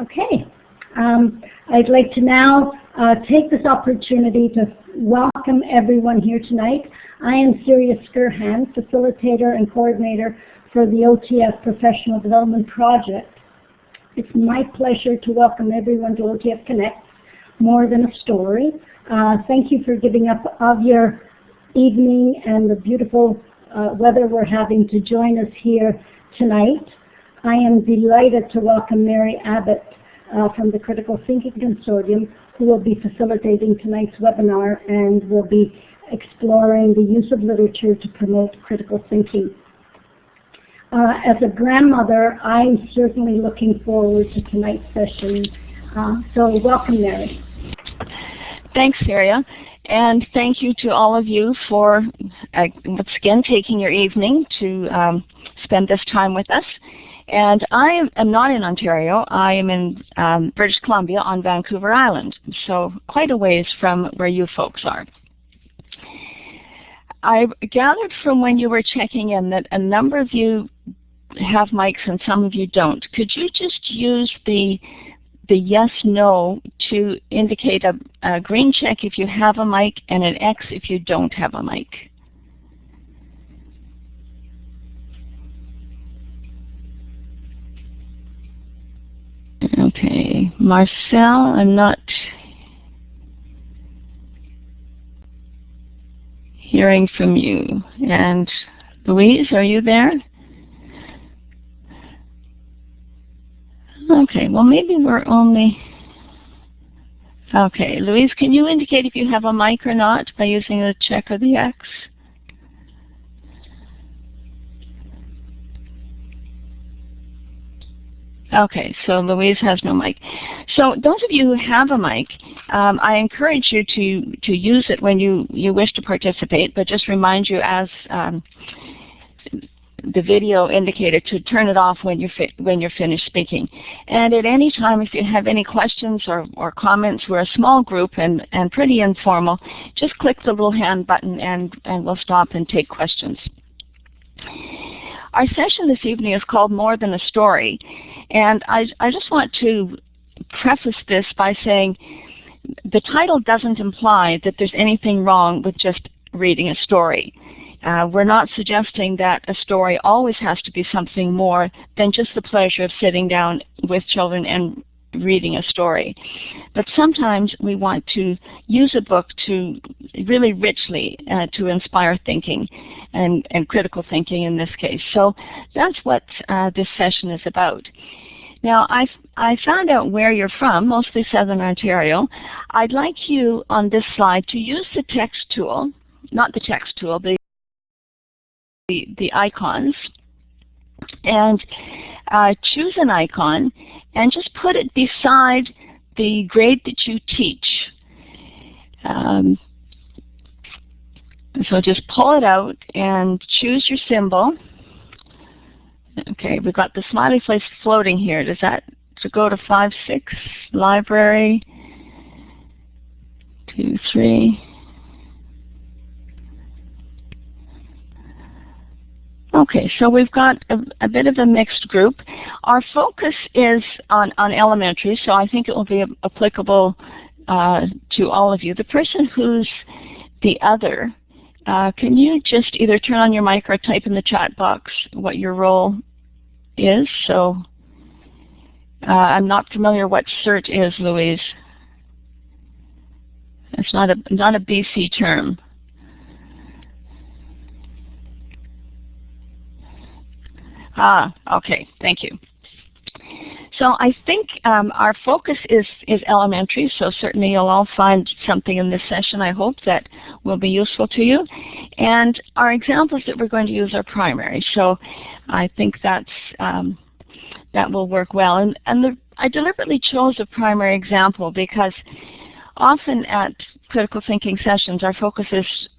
Okay, I'd like to now take this opportunity to welcome everyone here tonight. I am Syria Skirhan, facilitator and coordinator for the OTF Professional Development Project. It's my pleasure to welcome everyone to OTF Connect, More Than a Story. Thank you for giving up of your evening and the beautiful weather we're having to join us here tonight. I am delighted to welcome Mary Abbott from the Critical Thinking Consortium, who will be facilitating tonight's webinar and will be exploring the use of literature to promote critical thinking. As a grandmother, I'm certainly looking forward to tonight's session. So welcome, Mary. Thanks, Syria. And thank you to all of you for, once again, taking your evening to spend this time with us. And I am not in Ontario. I am in British Columbia on Vancouver Island, so quite a ways from where you folks are. I gathered from when you were checking in that a number of you have mics and some of you don't. Could you just use the yes/no to indicate a green check if you have a mic and an X if you don't have a mic? Okay, Marcel, I'm not hearing from you. And Louise, are you there? Okay, well maybe we're only... Okay, Louise, can you indicate if you have a mic or not by using the check or the X? Okay, so Louise has no mic. So those of you who have a mic, I encourage you to use it when you wish to participate, but just remind you, as the video indicated, to turn it off when you're finished speaking. And at any time, if you have any questions or comments, we're a small group and pretty informal. Just click the little hand button and we'll stop and take questions. Our session this evening is called More Than a Story, and I just want to preface this by saying the title doesn't imply that there's anything wrong with just reading a story. We're not suggesting that a story always has to be something more than just the pleasure of sitting down with children and reading a story. But sometimes we want to use a book to really richly to inspire thinking and critical thinking in this case. So that's what this session is about. Now, I found out where you're from, mostly Southern Ontario. I'd like you on this slide to use the text tool, not the text tool, the icons, and choose an icon and just put it beside the grade that you teach. So just pull it out and choose your symbol. Okay, we've got the smiley face floating here. Does that to go to 5, 6, library, 2, 3. Okay, so we've got a bit of a mixed group. Our focus is on elementary, so I think it will be applicable to all of you. The person who's the other, can you just either turn on your mic or type in the chat box what your role is? So I'm not familiar what CERT is, Louise. It's not a BC term. Okay, thank you. So I think our focus is elementary, so certainly you'll all find something in this session, I hope, that will be useful to you. And our examples that we're going to use are primary, so I think that will work well. And I deliberately chose a primary example because often at critical thinking sessions, our focus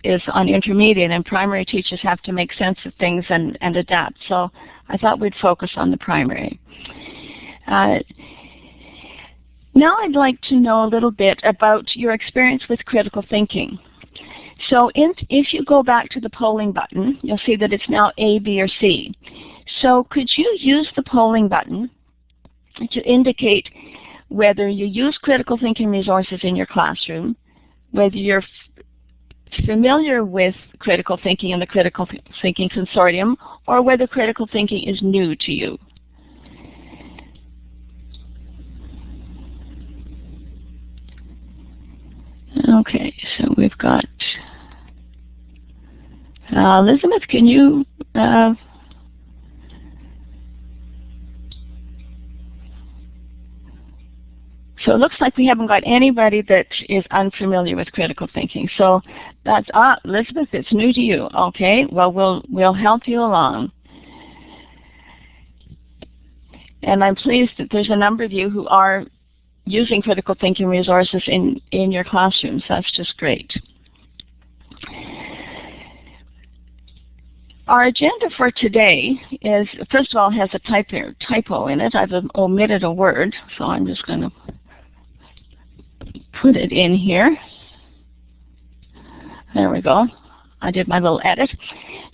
is on intermediate, and primary teachers have to make sense of things and adapt. So I thought we'd focus on the primary. Now I'd like to know a little bit about your experience with critical thinking. So if you go back to the polling button, you'll see that it's now A, B, or C. So could you use the polling button to indicate whether you use critical thinking resources in your classroom, whether you're familiar with critical thinking and the critical thinking consortium, or whether critical thinking is new to you. Okay, so we've got Elizabeth, can you so it looks like we haven't got anybody that is unfamiliar with critical thinking. So that's Elizabeth, it's new to you. Okay, well we'll help you along. And I'm pleased that there's a number of you who are using critical thinking resources in your classrooms. That's just great. Our agenda for today is, first of all, has a typo in it. I've omitted a word, so I'm just going to put it in here. There we go. I did my little edit.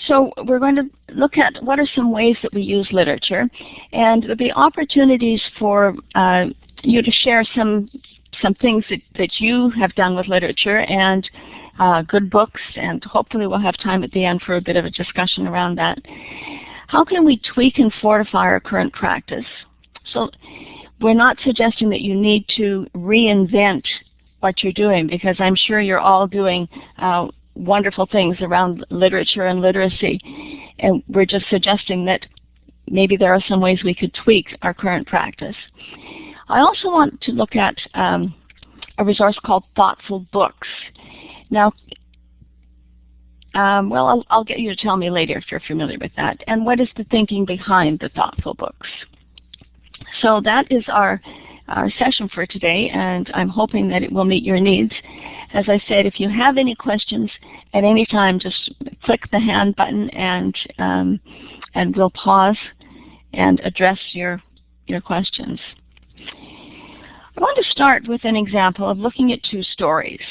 So we're going to look at what are some ways that we use literature, and there'll be opportunities for you to share some things that you have done with literature and good books, and hopefully we'll have time at the end for a bit of a discussion around that. How can we tweak and fortify our current practice? So we're not suggesting that you need to reinvent what you're doing, because I'm sure you're all doing wonderful things around literature and literacy, and we're just suggesting that maybe there are some ways we could tweak our current practice. I also want to look at a resource called Thoughtful Books. Now, well, I'll get you to tell me later if you're familiar with that. And what is the thinking behind the Thoughtful Books? So that is our session for today, and I'm hoping that it will meet your needs. As I said, if you have any questions at any time, just click the hand button, and we'll pause and address your questions. I want to start with an example of looking at two stories,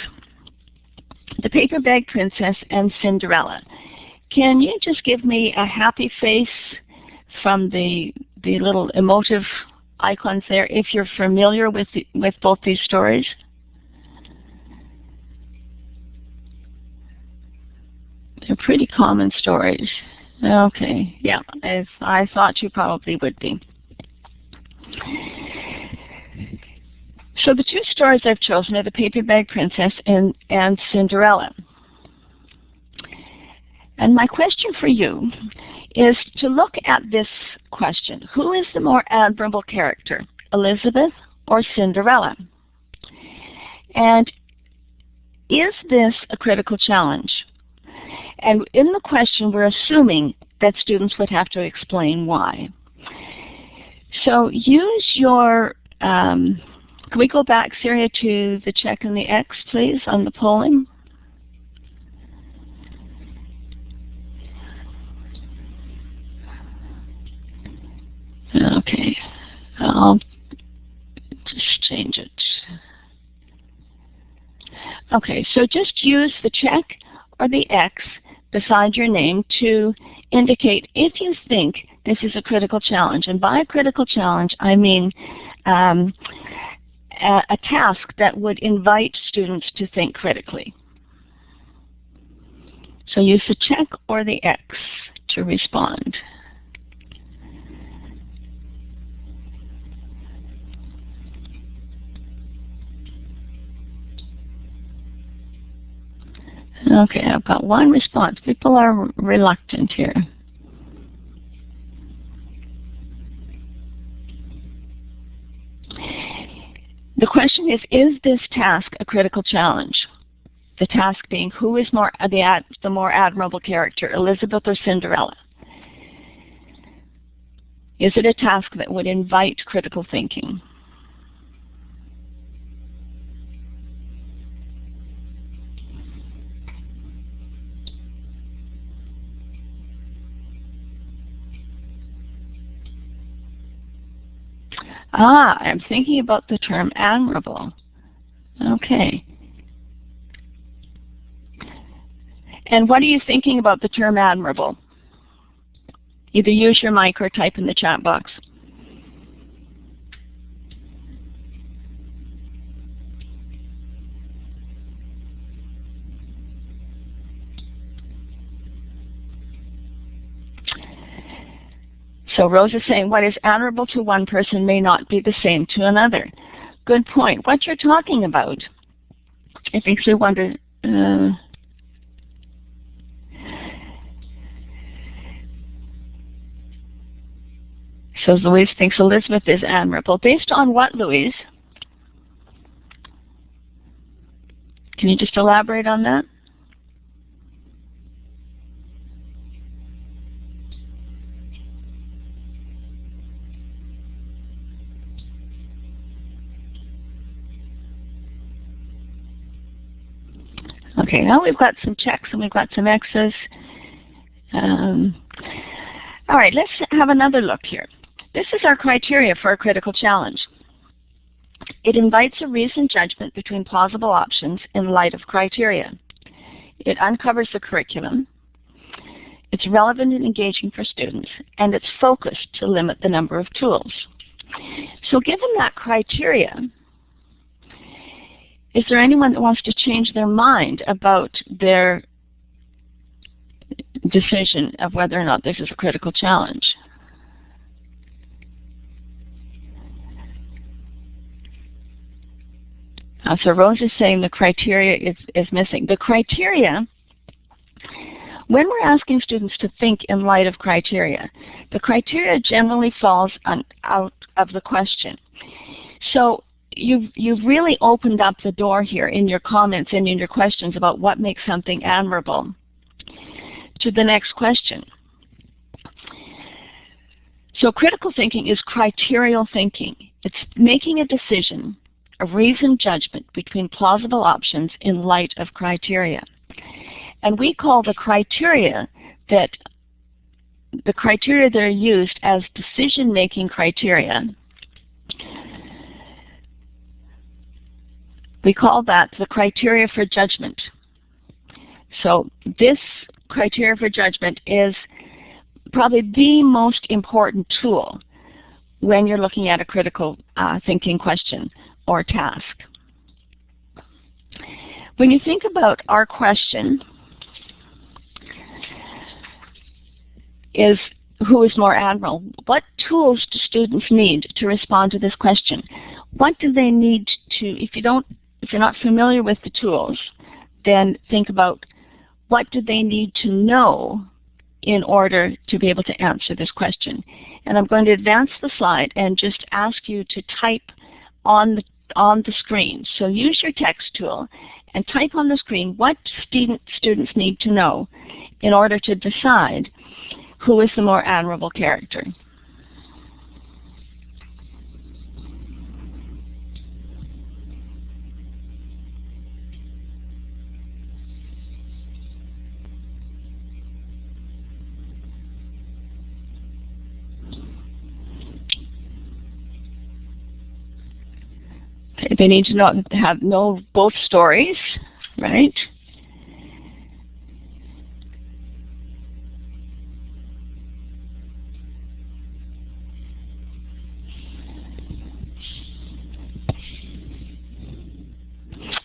The Paper Bag Princess and Cinderella. Can you just give me a happy face from the little emotive icons there if you're familiar with both these stories? They're pretty common stories. Okay, yeah, I thought you probably would be. So the two stories I've chosen are The Paper Bag Princess and Cinderella. And my question for you is to look at this question. Who is the more admirable character, Elizabeth or Cinderella? And is this a critical challenge? And in the question, we're assuming that students would have to explain why. So use your, can we go back, Syria, to the check and the X, please, on the polling? Okay, I'll just change it. Okay, so just use the check or the X beside your name to indicate if you think this is a critical challenge. And by a critical challenge, I mean a task that would invite students to think critically. So use the check or the X to respond. Okay, I've got one response. People are reluctant here. The question is this task a critical challenge? The task being, who is the more admirable character, Elizabeth or Cinderella? Is it a task that would invite critical thinking? I'm thinking about the term admirable. Okay. And what are you thinking about the term admirable? Either use your mic or type in the chat box. So Rose is saying what is admirable to one person may not be the same to another. Good point. What you're talking about, it makes me wonder, so Louise thinks Elizabeth is admirable. Based on what, Louise? Can you just elaborate on that? Okay, now we've got some checks and we've got some X's. All right, let's have another look here. This is our criteria for a critical challenge. It invites a reasoned judgment between plausible options in light of criteria. It uncovers the curriculum. It's relevant and engaging for students, and it's focused to limit the number of tools. So given that criteria, is there anyone that wants to change their mind about their decision of whether or not this is a critical challenge? So Rose is saying the criteria is missing. The criteria, when we're asking students to think in light of criteria, the criteria generally falls out of the question. So you've really opened up the door here in your comments and in your questions about what makes something admirable to the next question. So critical thinking is criterial thinking. It's making a decision, a reasoned judgment between plausible options in light of criteria. And we call the criteria that are used as decision-making criteria, we call that the criteria for judgment. So this criteria for judgment is probably the most important tool when you're looking at a critical thinking question or task. When you think about our question, is who is more admirable? What tools do students need to respond to this question? What do they need to, if you're not familiar with the tools, then think about what do they need to know in order to be able to answer this question. And I'm going to advance the slide and just ask you to type on the screen. So use your text tool and type on the screen what students need to know in order to decide who is the more admirable character. They need to know both stories, right?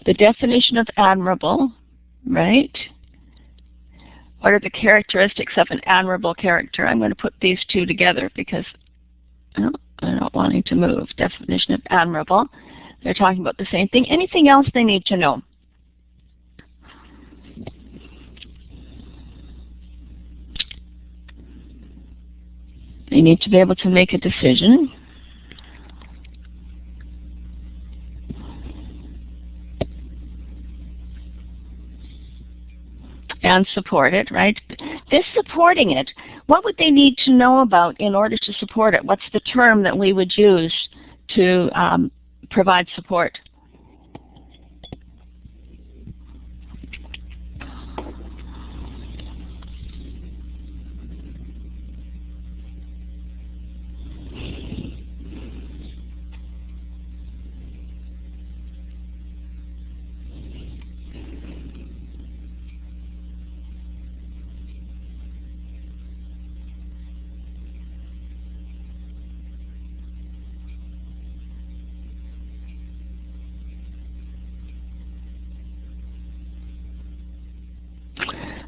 The definition of admirable, right? What are the characteristics of an admirable character? I'm going to put these two together because I'm not wanting to move. Definition of admirable. They're talking about the same thing. Anything else they need to know? They need to be able to make a decision. And support it, right? This supporting it, what would they need to know about in order to support it? What's the term that we would use to provide support?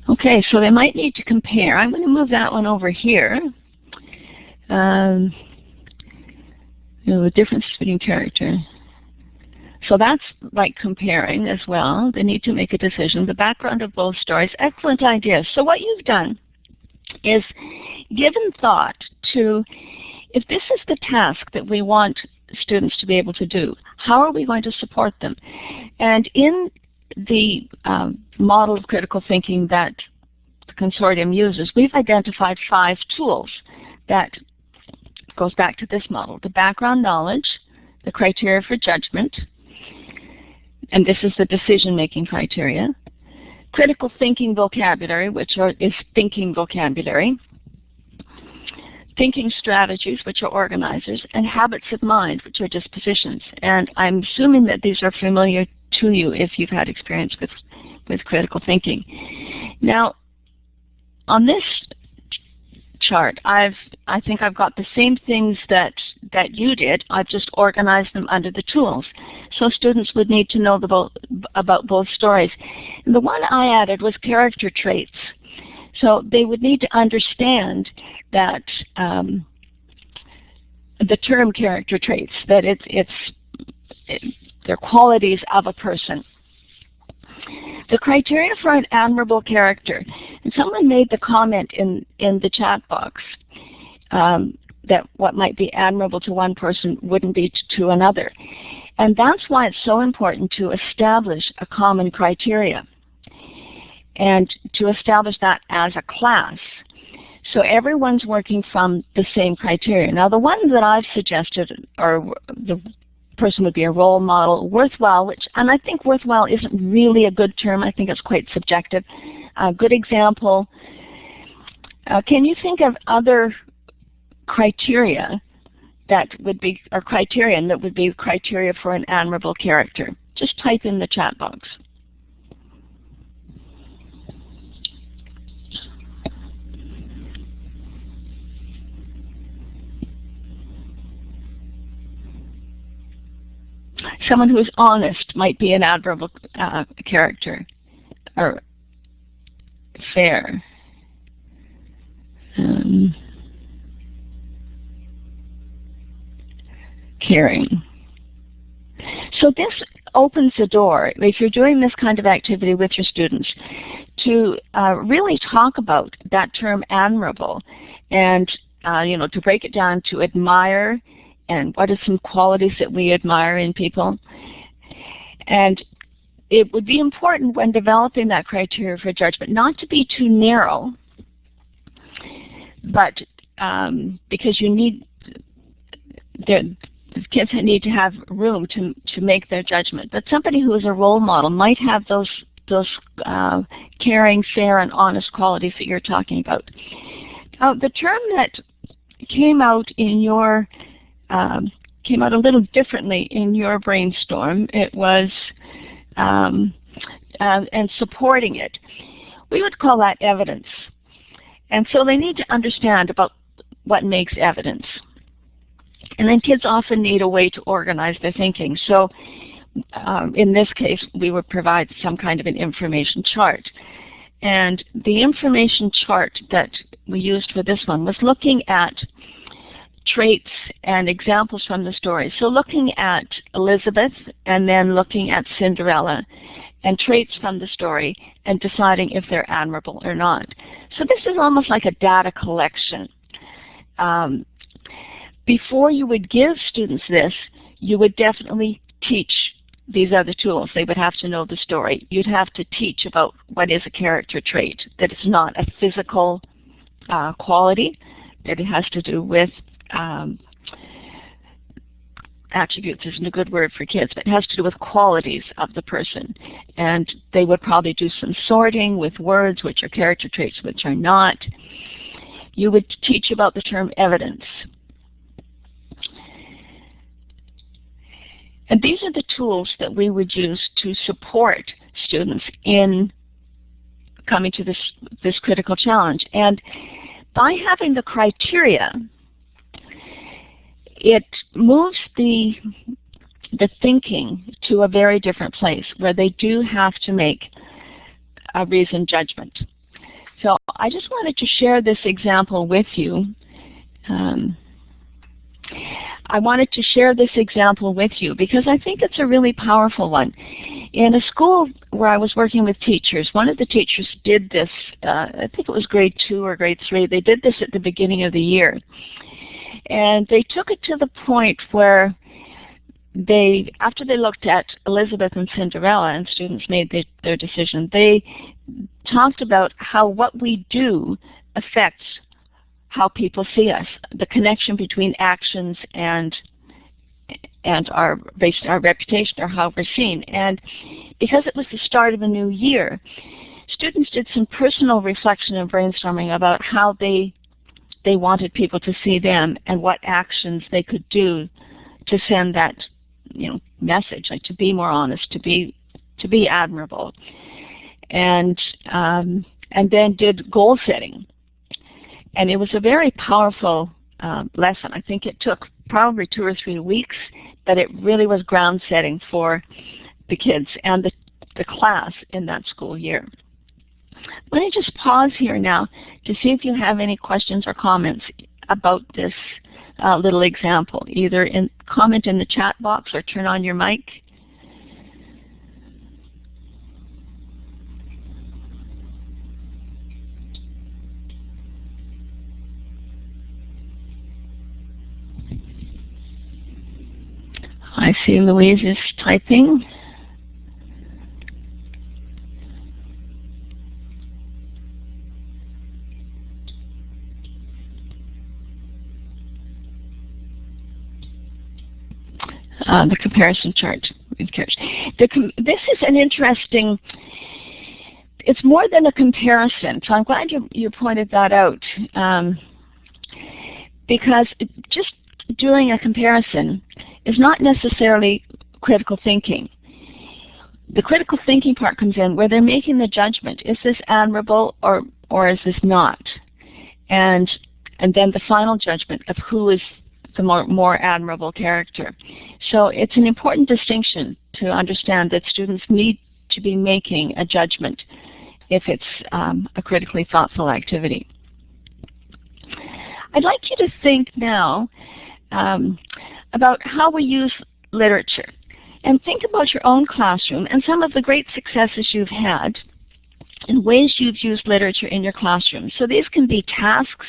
Okay, so they might need to compare. I'm going to move that one over here. The difference between character. So that's like comparing as well. They need to make a decision. The background of both stories. Excellent ideas. So what you've done is given thought to, if this is the task that we want students to be able to do, how are we going to support them? And in the model of critical thinking that the consortium uses, we've identified 5 tools that goes back to this model. The background knowledge, the criteria for judgment, and this is the decision-making criteria, critical thinking vocabulary, which is thinking vocabulary, thinking strategies, which are organizers, and habits of mind, which are dispositions. And I'm assuming that these are familiar to you if you've had experience with critical thinking. Now, on this chart, I think I've got the same things that you did. I've just organized them under the tools. So students would need to know about both stories. And the one I added was character traits. So they would need to understand that the term character traits, that they're qualities of a person. The criteria for an admirable character, and someone made the comment in the chat box that what might be admirable to one person wouldn't be to another. And that's why it's so important to establish a common criteria and to establish that as a class. So everyone's working from the same criteria. Now the one that I've suggested, or the person would be a role model, worthwhile, and I think worthwhile isn't really a good term. I think it's quite subjective. A good example, can you think of other criteria that would be, or criterion that would be criteria for an admirable character? Just type in the chat box. Someone who's honest might be an admirable character, or fair. Caring. So this opens the door, if you're doing this kind of activity with your students, to really talk about that term admirable, and to break it down to admire, and what are some qualities that we admire in people. And it would be important when developing that criteria for judgment not to be too narrow, but because you need, the kids need to have room to make their judgment. But somebody who is a role model might have those caring, fair, and honest qualities that you're talking about. The term that came out in your came out a little differently in your brainstorm. It was and supporting it. We would call that evidence. And so they need to understand about what makes evidence. And then kids often need a way to organize their thinking. So in this case, we would provide some kind of an information chart. And the information chart that we used for this one was looking at traits and examples from the story. So looking at Elizabeth and then looking at Cinderella and traits from the story and deciding if they're admirable or not. So this is almost like a data collection. Before you would give students this, you would definitely teach these other tools. They would have to know the story. You'd have to teach about what is a character trait, that it's not a physical quality, that it has to do with attributes isn't a good word for kids, but it has to do with qualities of the person. And they would probably do some sorting with words which are character traits, which are not. You would teach about the term evidence. And these are the tools that we would use to support students in coming to this critical challenge. And by having the criteria, it moves the thinking to a very different place where they do have to make a reasoned judgment. So I just wanted to share this example with you. I wanted to share this example with you because I think it's a really powerful one. In a school where I was working with teachers, one of the teachers did this, I think it was grade 2 or grade 3, they did this at the beginning of the year. And they took it to the point where after they looked at Elizabeth and Cinderella and students made their decision, they talked about how what we do affects how people see us, the connection between actions and our reputation or how we're seen. And because it was the start of a new year, students did some personal reflection and brainstorming about how they wanted people to see them and what actions they could do to send that message, like to be more honest, to be admirable, and then did goal setting. And it was a very powerful lesson. I think it took probably 2 or 3 weeks, but it really was ground setting for the kids and the class in that school year. Let me just pause here now to see if you have any questions or comments about this little example. Either comment in the chat box or turn on your mic. I see Louise is typing. The comparison chart. This is an interesting, it's more than a comparison, so I'm glad you pointed that out, because just doing a comparison is not necessarily critical thinking. The critical thinking part comes in where they're making the judgment. Is this admirable or is this not? And then the final judgment of who is the more admirable character. So it's an important distinction to understand that students need to be making a judgment if it's a critically thoughtful activity. I'd like you to think now about how we use literature, and think about your own classroom and some of the great successes you've had and ways you've used literature in your classroom. So these can be tasks,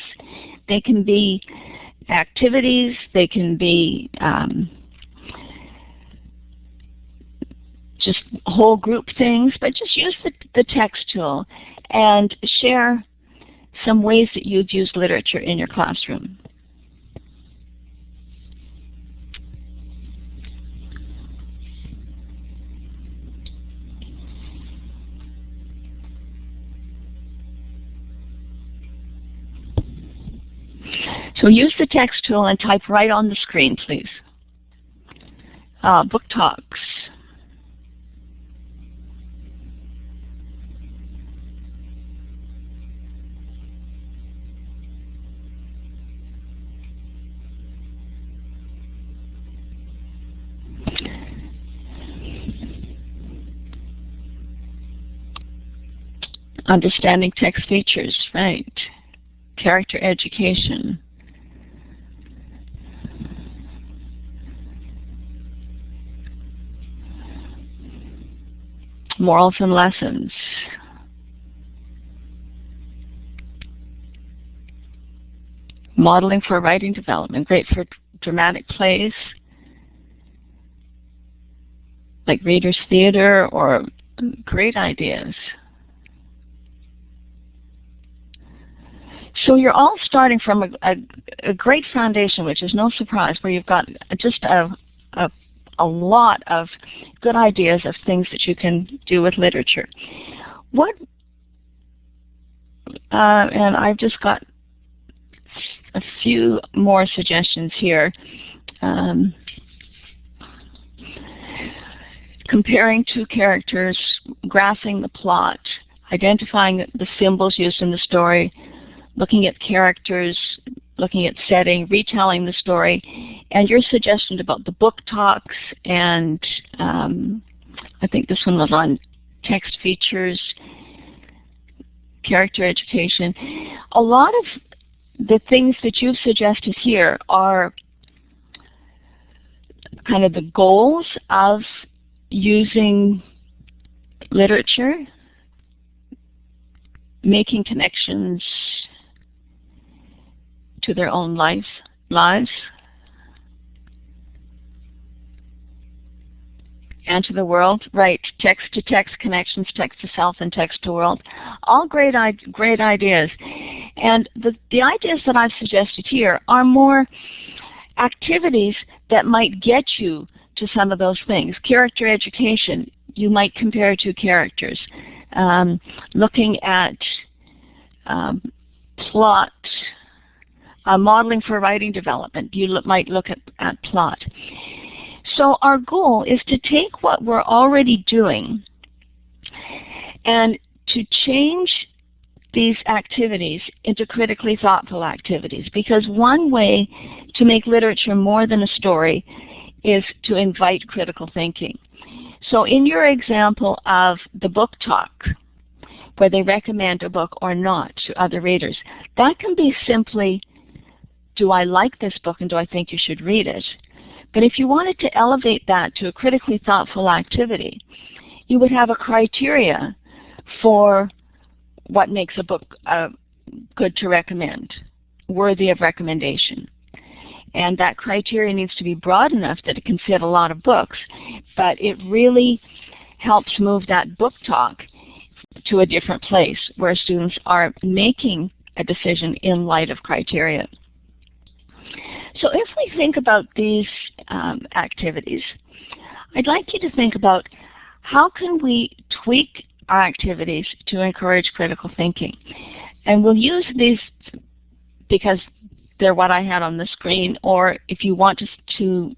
they can be activities, they can be just whole group things, but just use the text tool and share some ways that you've used literature in your classroom. So use the text tool and type right on the screen, please. Book talks. Understanding text features, right. Character education. Morals and lessons. Modeling for writing development, great for dramatic plays, like Reader's Theater, or great ideas. So you're all starting from a great foundation, which is no surprise, where you've got just a lot of good ideas of things that you can do with literature. And I've just got a few more suggestions here. Comparing two characters, graphing the plot, identifying the symbols used in the story, looking at characters, looking at setting, retelling the story, and your suggestion about the book talks, and I think this one was on text features, character education. A lot of the things that you've suggested here are kind of the goals of using literature, making connections to their own lives, and to the world, right? Text-to-text connections, text-to-self and text-to-world. All great ideas. And the ideas that I've suggested here are more activities that might get you to some of those things. Character education, you might compare two characters. Looking at plot, modeling for writing development, you might look at plot. So our goal is to take what we're already doing and to change these activities into critically thoughtful activities, because one way to make literature more than a story is to invite critical thinking. So in your example of the book talk, where they recommend a book or not to other readers, that can be simply, do I like this book and do I think you should read it? But if you wanted to elevate that to a critically thoughtful activity, you would have a criteria for what makes a book good to recommend, worthy of recommendation. And that criteria needs to be broad enough that it can fit a lot of books, but it really helps move that book talk to a different place where students are making a decision in light of criteria. So if we think about these activities, I'd like you to think about how can we tweak our activities to encourage critical thinking. And we'll use these because they're what I had on the screen, or if you want to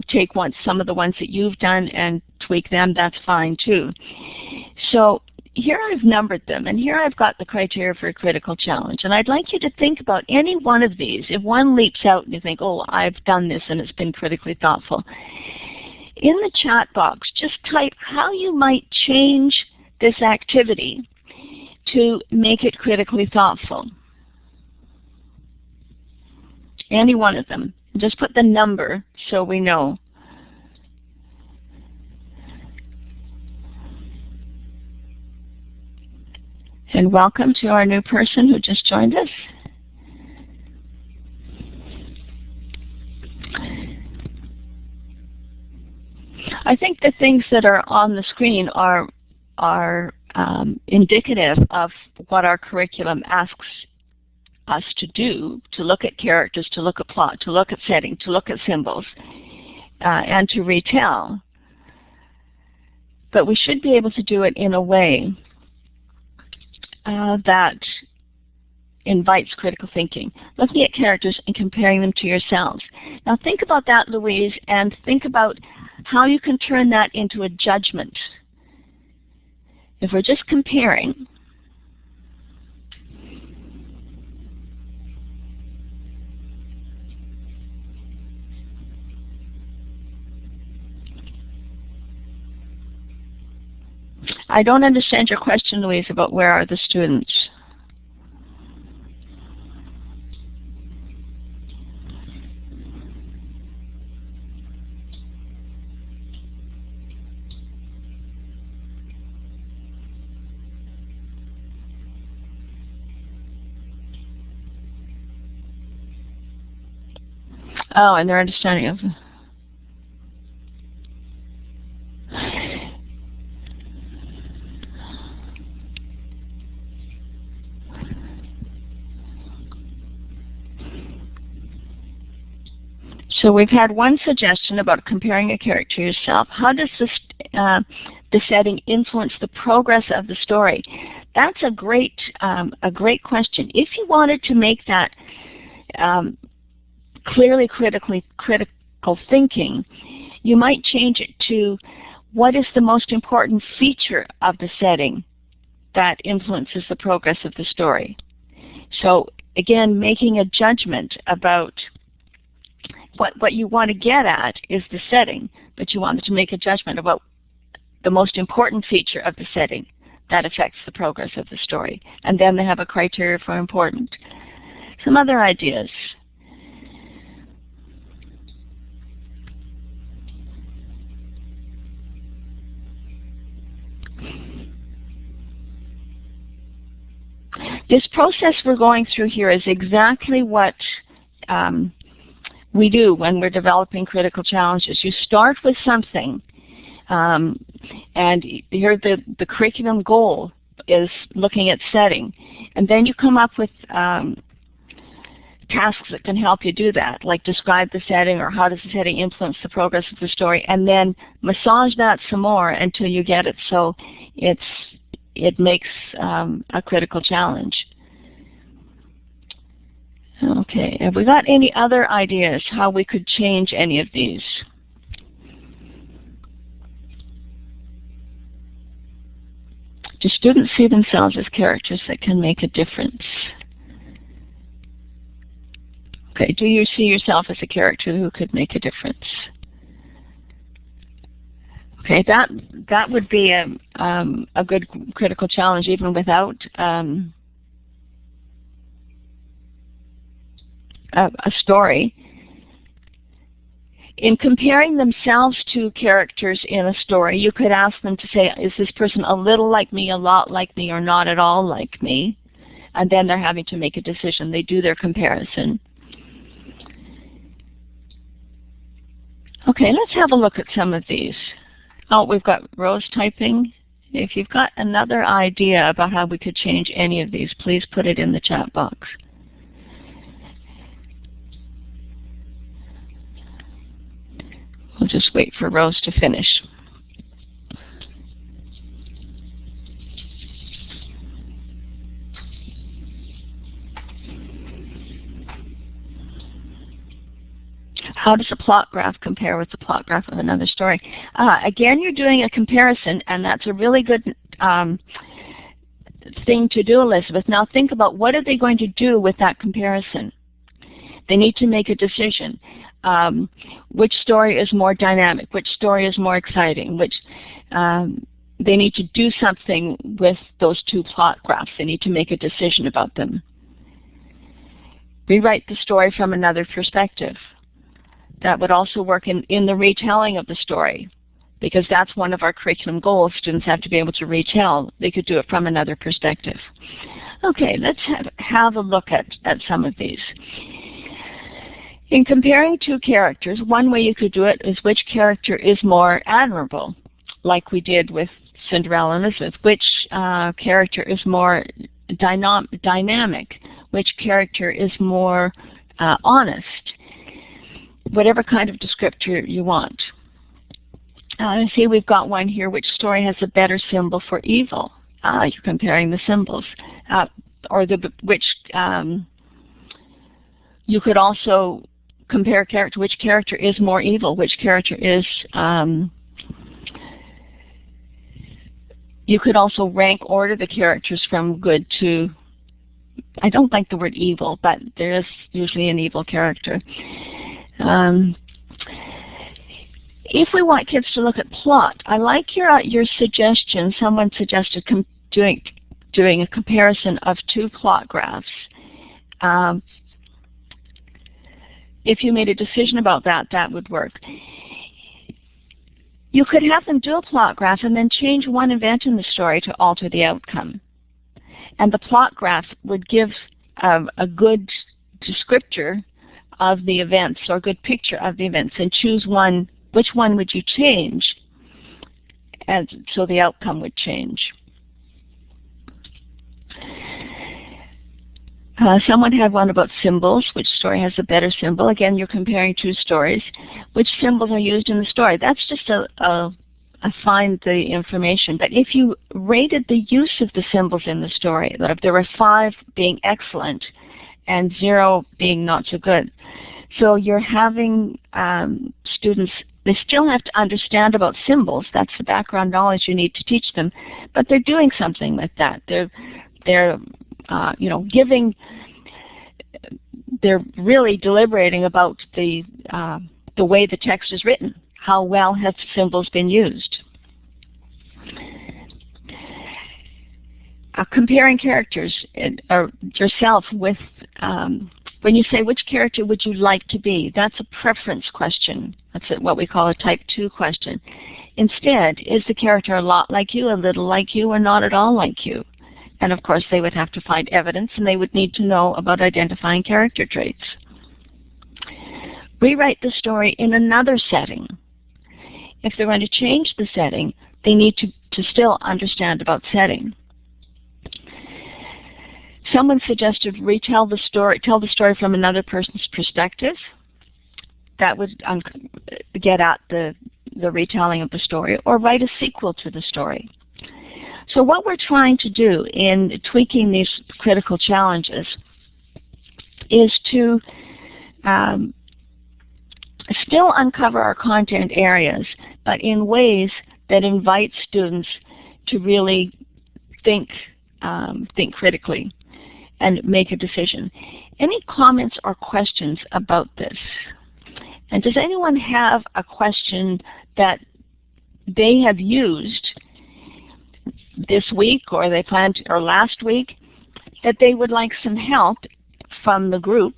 take some of the ones that you've done and tweak them, that's fine too. So here I've numbered them, and here I've got the criteria for a critical challenge. And I'd like you to think about any one of these. If one leaps out and you think, oh, I've done this and it's been critically thoughtful, in the chat box, just type how you might change this activity to make it critically thoughtful. Any one of them. Just put the number so we know. And welcome to our new person who just joined us. I think the things that are on the screen are indicative of what our curriculum asks us to do, to look at characters, to look at plot, to look at setting, to look at symbols, and to retell. But we should be able to do it in a way that invites critical thinking, looking at characters and comparing them to yourselves. Now think about that, Louise, and think about how you can turn that into a judgment. If we're just comparing, I don't understand your question, Louise, about where are the students. Oh, and their understanding of... So we've had one suggestion about comparing a character to yourself. How does this, the setting influence the progress of the story? That's a great question. If you wanted to make that clearly critical thinking, you might change it to what is the most important feature of the setting that influences the progress of the story. So again, making a judgment about what you want to get at is the setting, but you wanted to make a judgment about the most important feature of the setting that affects the progress of the story. And then they have a criteria for important. Some other ideas. This process we're going through here is exactly what we do when we're developing critical challenges. You start with something, and here the curriculum goal is looking at setting, and then you come up with tasks that can help you do that, like describe the setting or how does the setting influence the progress of the story, and then massage that some more until you get it so it makes a critical challenge. Okay, have we got any other ideas how we could change any of these? Do students see themselves as characters that can make a difference? Okay, do you see yourself as a character who could make a difference? Okay, that would be a good critical challenge even without a story. In comparing themselves to characters in a story, you could ask them to say, is this person a little like me, a lot like me, or not at all like me? And then they're having to make a decision. They do their comparison. Okay, let's have a look at some of these. Oh, we've got Rose typing. If you've got another idea about how we could change any of these, please put it in the chat box. We'll just wait for Rose to finish. How does a plot graph compare with the plot graph of another story? Again, you're doing a comparison, and that's a really good thing to do, Elizabeth. Now think about, what are they going to do with that comparison? They need to make a decision. Which story is more dynamic? Which story is more exciting? They need to do something with those two plot graphs. They need to make a decision about them. Rewrite the story from another perspective. That would also work in the retelling of the story, because that's one of our curriculum goals. Students have to be able to retell. They could do it from another perspective. Okay, let's have a look at some of these. In comparing two characters, one way you could do it is which character is more admirable, like we did with Cinderella and Elizabeth. Which character is more dynamic? Which character is more honest? Whatever kind of descriptor you want. See, we've got one here. Which story has a better symbol for evil? You're comparing the symbols. You could also compare character. Which character is more evil? Which character is... you could also rank order the characters from good to... I don't like the word evil, but there is usually an evil character. If we want kids to look at plot, I like your suggestion. Someone suggested doing a comparison of two plot graphs. If you made a decision about that, that would work. You could have them do a plot graph and then change one event in the story to alter the outcome. And the plot graph would give a good descriptor of the events, or a good picture of the events, and choose one. Which one would you change, and so the outcome would change. Someone had one about symbols. Which story has a better symbol? Again, you're comparing two stories. Which symbols are used in the story? That's just a find the information. But if you rated the use of the symbols in the story, if there were 5 being excellent and 0 being not so good, so you're having students, they still have to understand about symbols. That's the background knowledge you need to teach them. But they're doing something with that. They're they're really deliberating about the way the text is written. How well have symbols been used? Comparing characters yourself with, when you say which character would you like to be, that's a preference question. That's what we call a type 2 question. Instead, is the character a lot like you, a little like you, or not at all like you? And of course, they would have to find evidence, and they would need to know about identifying character traits. Rewrite the story in another setting. If they're going to change the setting, they need to still understand about setting. Someone suggested tell the story from another person's perspective. That would get at the retelling of the story, or write a sequel to the story. So what we're trying to do in tweaking these critical challenges is to still uncover our content areas, but in ways that invite students to really think critically and make a decision. Any comments or questions about this? And does anyone have a question that they have used this week, or they planned, or last week, that they would like some help from the group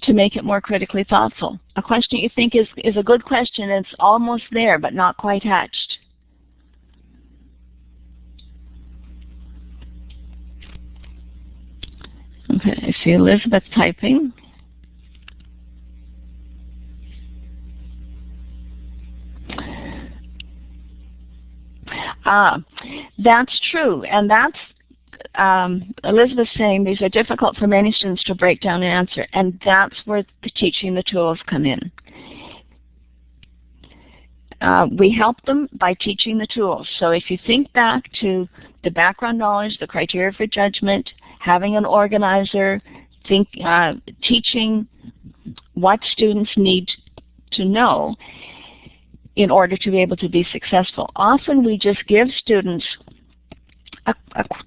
to make it more critically thoughtful? A question you think is a good question, it's almost there but not quite hatched. Okay, I see Elizabeth typing. That's true, and that's Elizabeth saying these are difficult for many students to break down and answer, and that's where teaching the tools come in. We help them by teaching the tools. So if you think back to the background knowledge, the criteria for judgment, having an organizer, teaching what students need to know in order to be able to be successful. Often we just give students a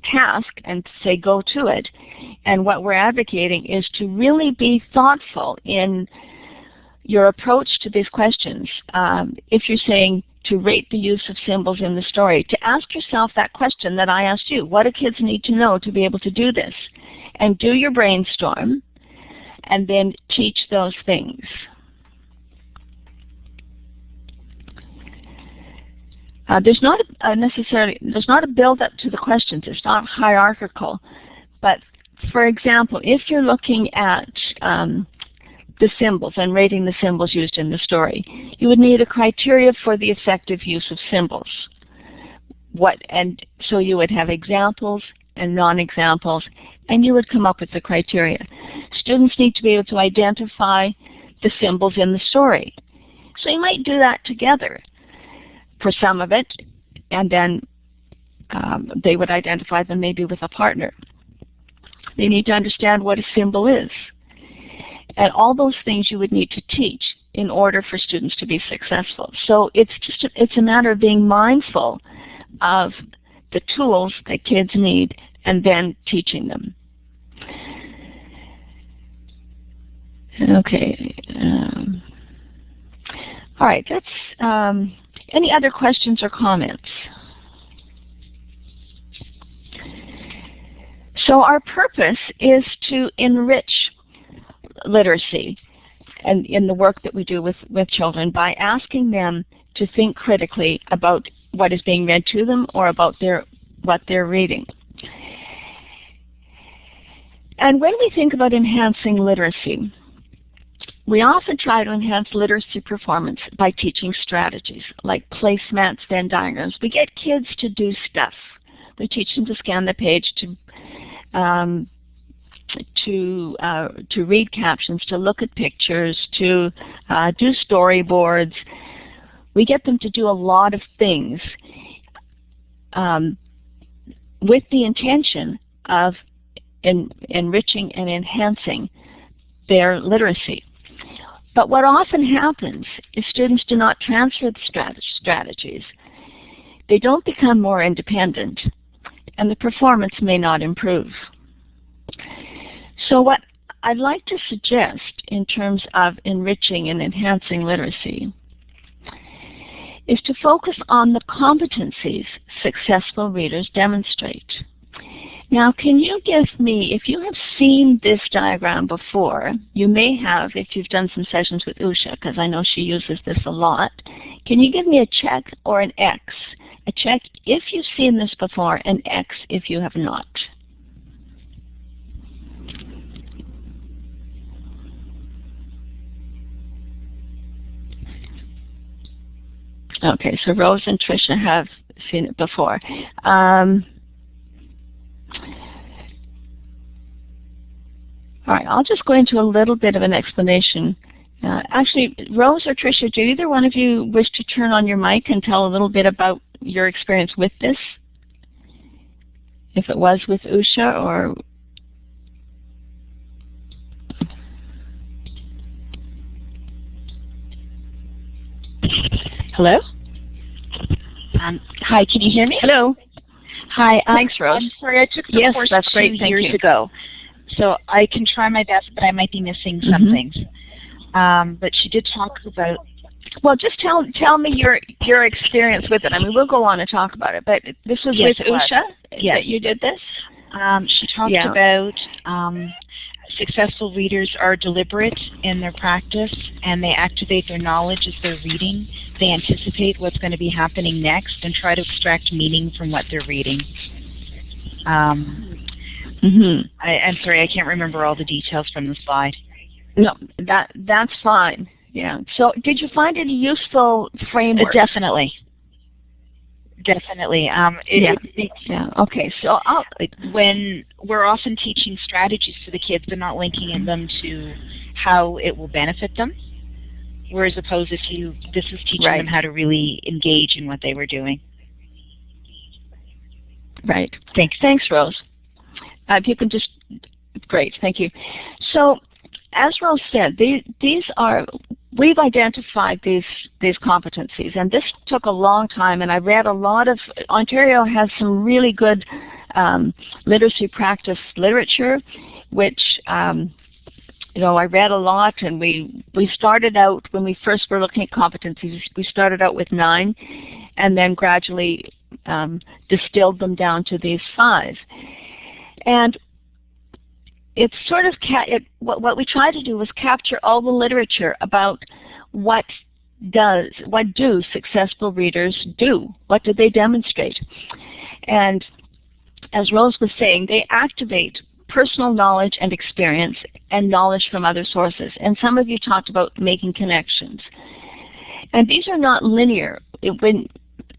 task and say go to it, and what we're advocating is to really be thoughtful in your approach to these questions. If you're saying to rate the use of symbols in the story, to ask yourself that question that I asked you: what do kids need to know to be able to do this? And do your brainstorm and then teach those things. There's not a build-up to the questions. It's not hierarchical. But for example, if you're looking at the symbols and rating the symbols used in the story, you would need a criteria for the effective use of symbols. And so you would have examples and non-examples, and you would come up with the criteria. Students need to be able to identify the symbols in the story. So you might do that together for some of it, and then they would identify them maybe with a partner. They need to understand what a symbol is. And all those things you would need to teach in order for students to be successful. So it's a matter of being mindful of the tools that kids need and then teaching them. Okay. All right, that's any other questions or comments? So our purpose is to enrich literacy and in the work that we do with children by asking them to think critically about what is being read to them or about what they're reading. And when we think about enhancing literacy, we often try to enhance literacy performance by teaching strategies like placemats, Venn diagrams. We get kids to do stuff. We teach them to scan the page, to read captions, to look at pictures, to do storyboards. We get them to do a lot of things with the intention of enriching and enhancing their literacy. But what often happens is students do not transfer the strategies. They don't become more independent, and the performance may not improve. So what I'd like to suggest in terms of enriching and enhancing literacy is to focus on the competencies successful readers demonstrate. Now, can you give me, if you have seen this diagram before, you may have if you've done some sessions with Usha, because I know she uses this a lot. Can you give me a check or an X? A check if you've seen this before, an X if you have not. Okay, so Rose and Tricia have seen it before. All right, I'll just go into a little bit of an explanation. Actually, Rose or Tricia, do either one of you wish to turn on your mic and tell a little bit about your experience with this? If it was with Usha or... Hello? Hi, can you hear me? Hello. Hi. Thanks, Rose. I'm sorry, I took the course that's great. 2 years ago. So I can try my best, but I might be missing some things. But she did talk about... Well, just tell me your experience with it. I mean, we'll go on and talk about it, but this was with Usha that you did this? She talked about successful readers are deliberate in their practice, and they activate their knowledge as they're reading. They anticipate what's going to be happening next and try to extract meaning from what they're reading. I'm sorry, I can't remember all the details from the slide. No, that's fine. Yeah. So, did you find it a useful framework? Definitely. Definitely. Okay. So, when we're often teaching strategies to the kids, they're not linking them to how it will benefit them. Whereas, opposed this is teaching them how to really engage in what they were doing. Right. Thanks, Rose. If you can just, great, thank you. So, as Rose said, we've identified these competencies, and this took a long time, and I read a lot of, Ontario has some really good literacy practice literature, which, I read a lot, and we started out, when we first were looking at competencies, we started out with 9, and then gradually distilled them down to these 5. And it's sort of, what we tried to do was capture all the literature about what do successful readers do? What do they demonstrate? And as Rose was saying, they activate personal knowledge and experience and knowledge from other sources. And some of you talked about making connections. And these are not linear.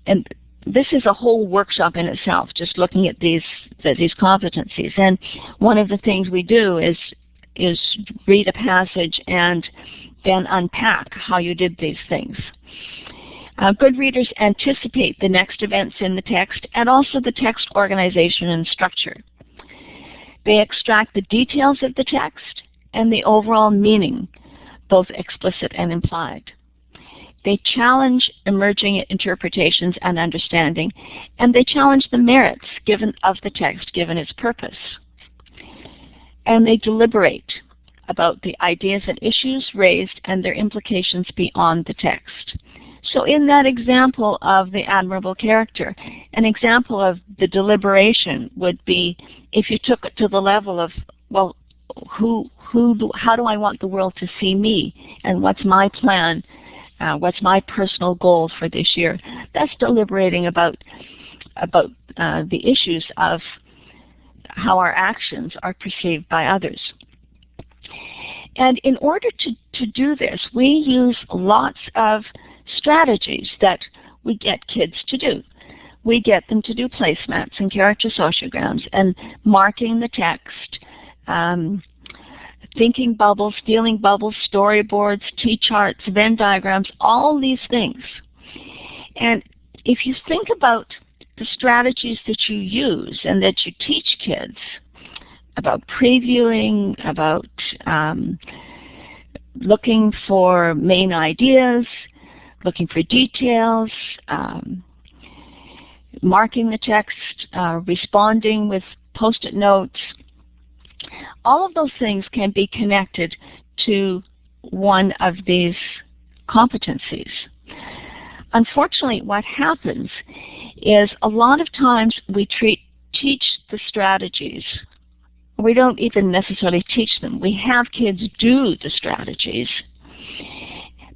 And this is a whole workshop in itself, just looking at these competencies. And one of the things we do is read a passage and then unpack how you did these things. Good readers anticipate the next events in the text and also the text organization and structure. They extract the details of the text and the overall meaning, both explicit and implied. They challenge emerging interpretations and understanding, and they challenge the merits of the text given its purpose. And they deliberate about the ideas and issues raised and their implications beyond the text. So in that example of the admirable character, an example of the deliberation would be if you took it to the level of, well, how do I want the world to see me, and what's my plan? What's my personal goal for this year? That's deliberating about the issues of how our actions are perceived by others. And in order to do this, we use lots of strategies that we get kids to do. We get them to do placemats and character sociograms and marking the text, thinking bubbles, feeling bubbles, storyboards, T-charts, Venn diagrams, all these things. And if you think about the strategies that you use and that you teach kids about previewing, about looking for main ideas, looking for details, marking the text, responding with post-it notes, all of those things can be connected to one of these competencies. Unfortunately, what happens is a lot of times we treat teach the strategies. We don't even necessarily teach them. We have kids do the strategies,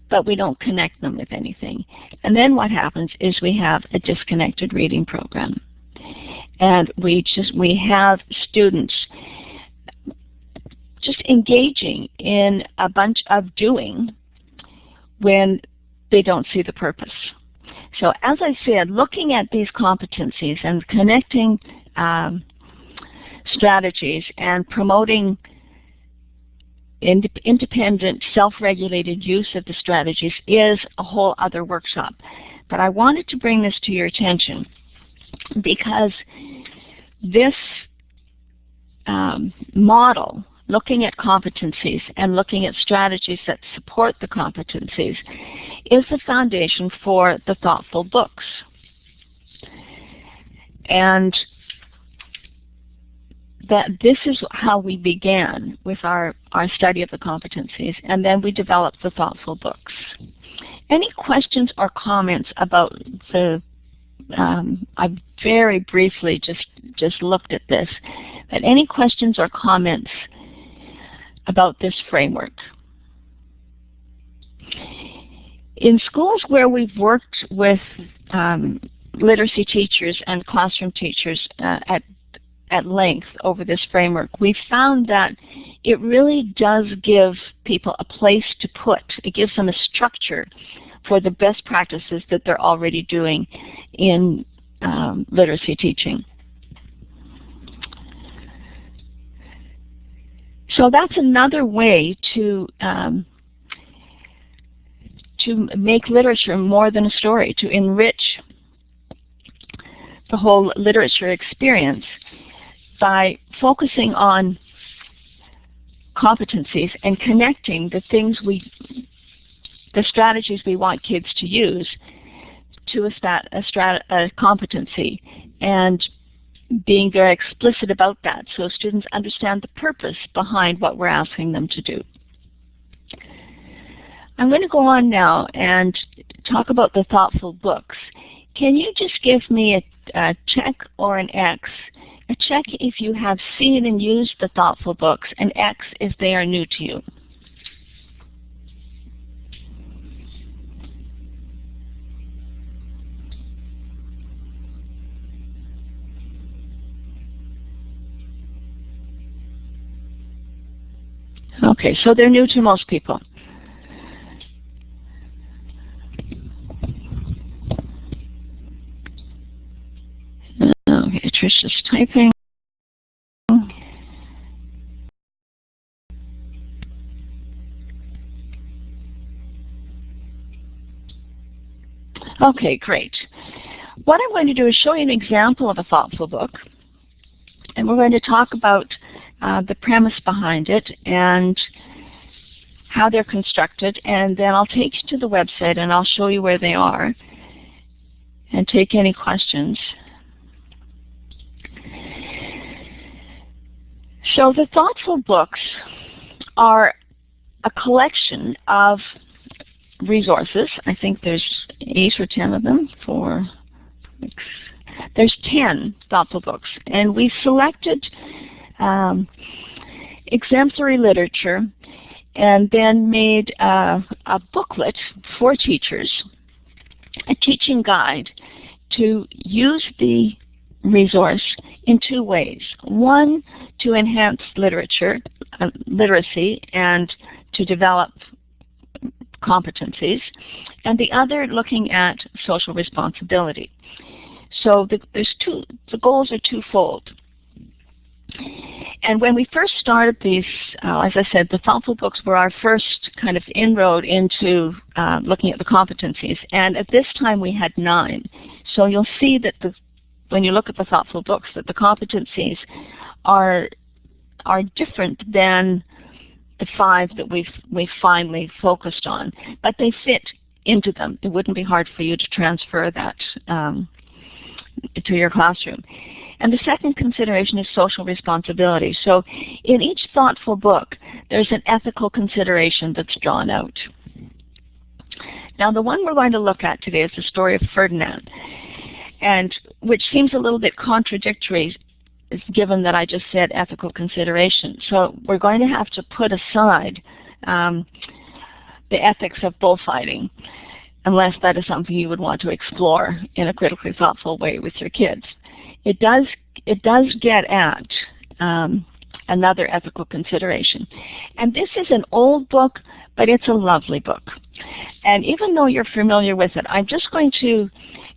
but we don't connect them with anything. And then what happens is we have a disconnected reading program. And we have students just engaging in a bunch of doing when they don't see the purpose. So as I said, looking at these competencies and connecting strategies and promoting independent, self-regulated use of the strategies is a whole other workshop. But I wanted to bring this to your attention because this model, looking at competencies and looking at strategies that support the competencies, is the foundation for the thoughtful books. And that this is how we began with our study of the competencies, and then we developed the thoughtful books. Any questions or comments about the, I very briefly just looked at this, but any questions or comments about this framework? In schools where we've worked with literacy teachers and classroom teachers at length over this framework, we've found that it really does give people a place to put. It gives them a structure for the best practices that they're already doing in literacy teaching. So that's another way to make literature more than a story, to enrich the whole literature experience by focusing on competencies and connecting the things the strategies we want kids to use to a competency, and being very explicit about that so students understand the purpose behind what we're asking them to do. I'm going to go on now and talk about the thoughtful books. Can you just give me a check or an X? A check if you have seen and used the thoughtful books, and X if they are new to you. Okay, so they're new to most people. Okay, Tricia's typing. Okay, great. What I'm going to do is show you an example of a thoughtful book, and we're going to talk about the premise behind it and how they're constructed, and then I'll take you to the website and I'll show you where they are and take any questions. So the thoughtful books are a collection of resources. I think there's 8 or 10 of them. There's 10 thoughtful books, and we selected exemplary literature and then made a booklet for teachers, a teaching guide to use the resource in 2 ways. One, to enhance literacy and to develop competencies, and the other looking at social responsibility. So the goals are twofold. And when we first started these, as I said, the thoughtful books were our first kind of inroad into looking at the competencies. And at this time we had 9. So you'll see that when you look at the thoughtful books, that the competencies are different than the 5 that we've finally focused on, but they fit into them. It wouldn't be hard for you to transfer that to your classroom. And the second consideration is social responsibility. So in each thoughtful book, there's an ethical consideration that's drawn out. Now the one we're going to look at today is the story of Ferdinand, and which seems a little bit contradictory given that I just said ethical consideration. So we're going to have to put aside the ethics of bullfighting, unless that is something you would want to explore in a critically thoughtful way with your kids. It does get at another ethical consideration. And this is an old book, but it's a lovely book. And even though you're familiar with it, I'm just going to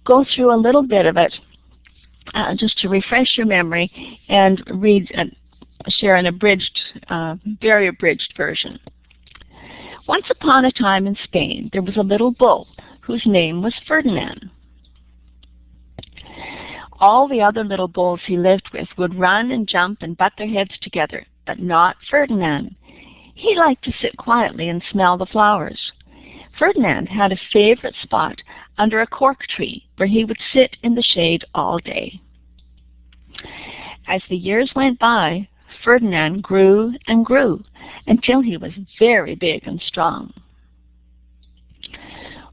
go through a little bit of it just to refresh your memory and share an abridged, very abridged version. Once upon a time in Spain, there was a little bull whose name was Ferdinand. All the other little bulls he lived with would run and jump and butt their heads together, but not Ferdinand. He liked to sit quietly and smell the flowers. Ferdinand had a favorite spot under a cork tree where he would sit in the shade all day. As the years went by, Ferdinand grew and grew until he was very big and strong.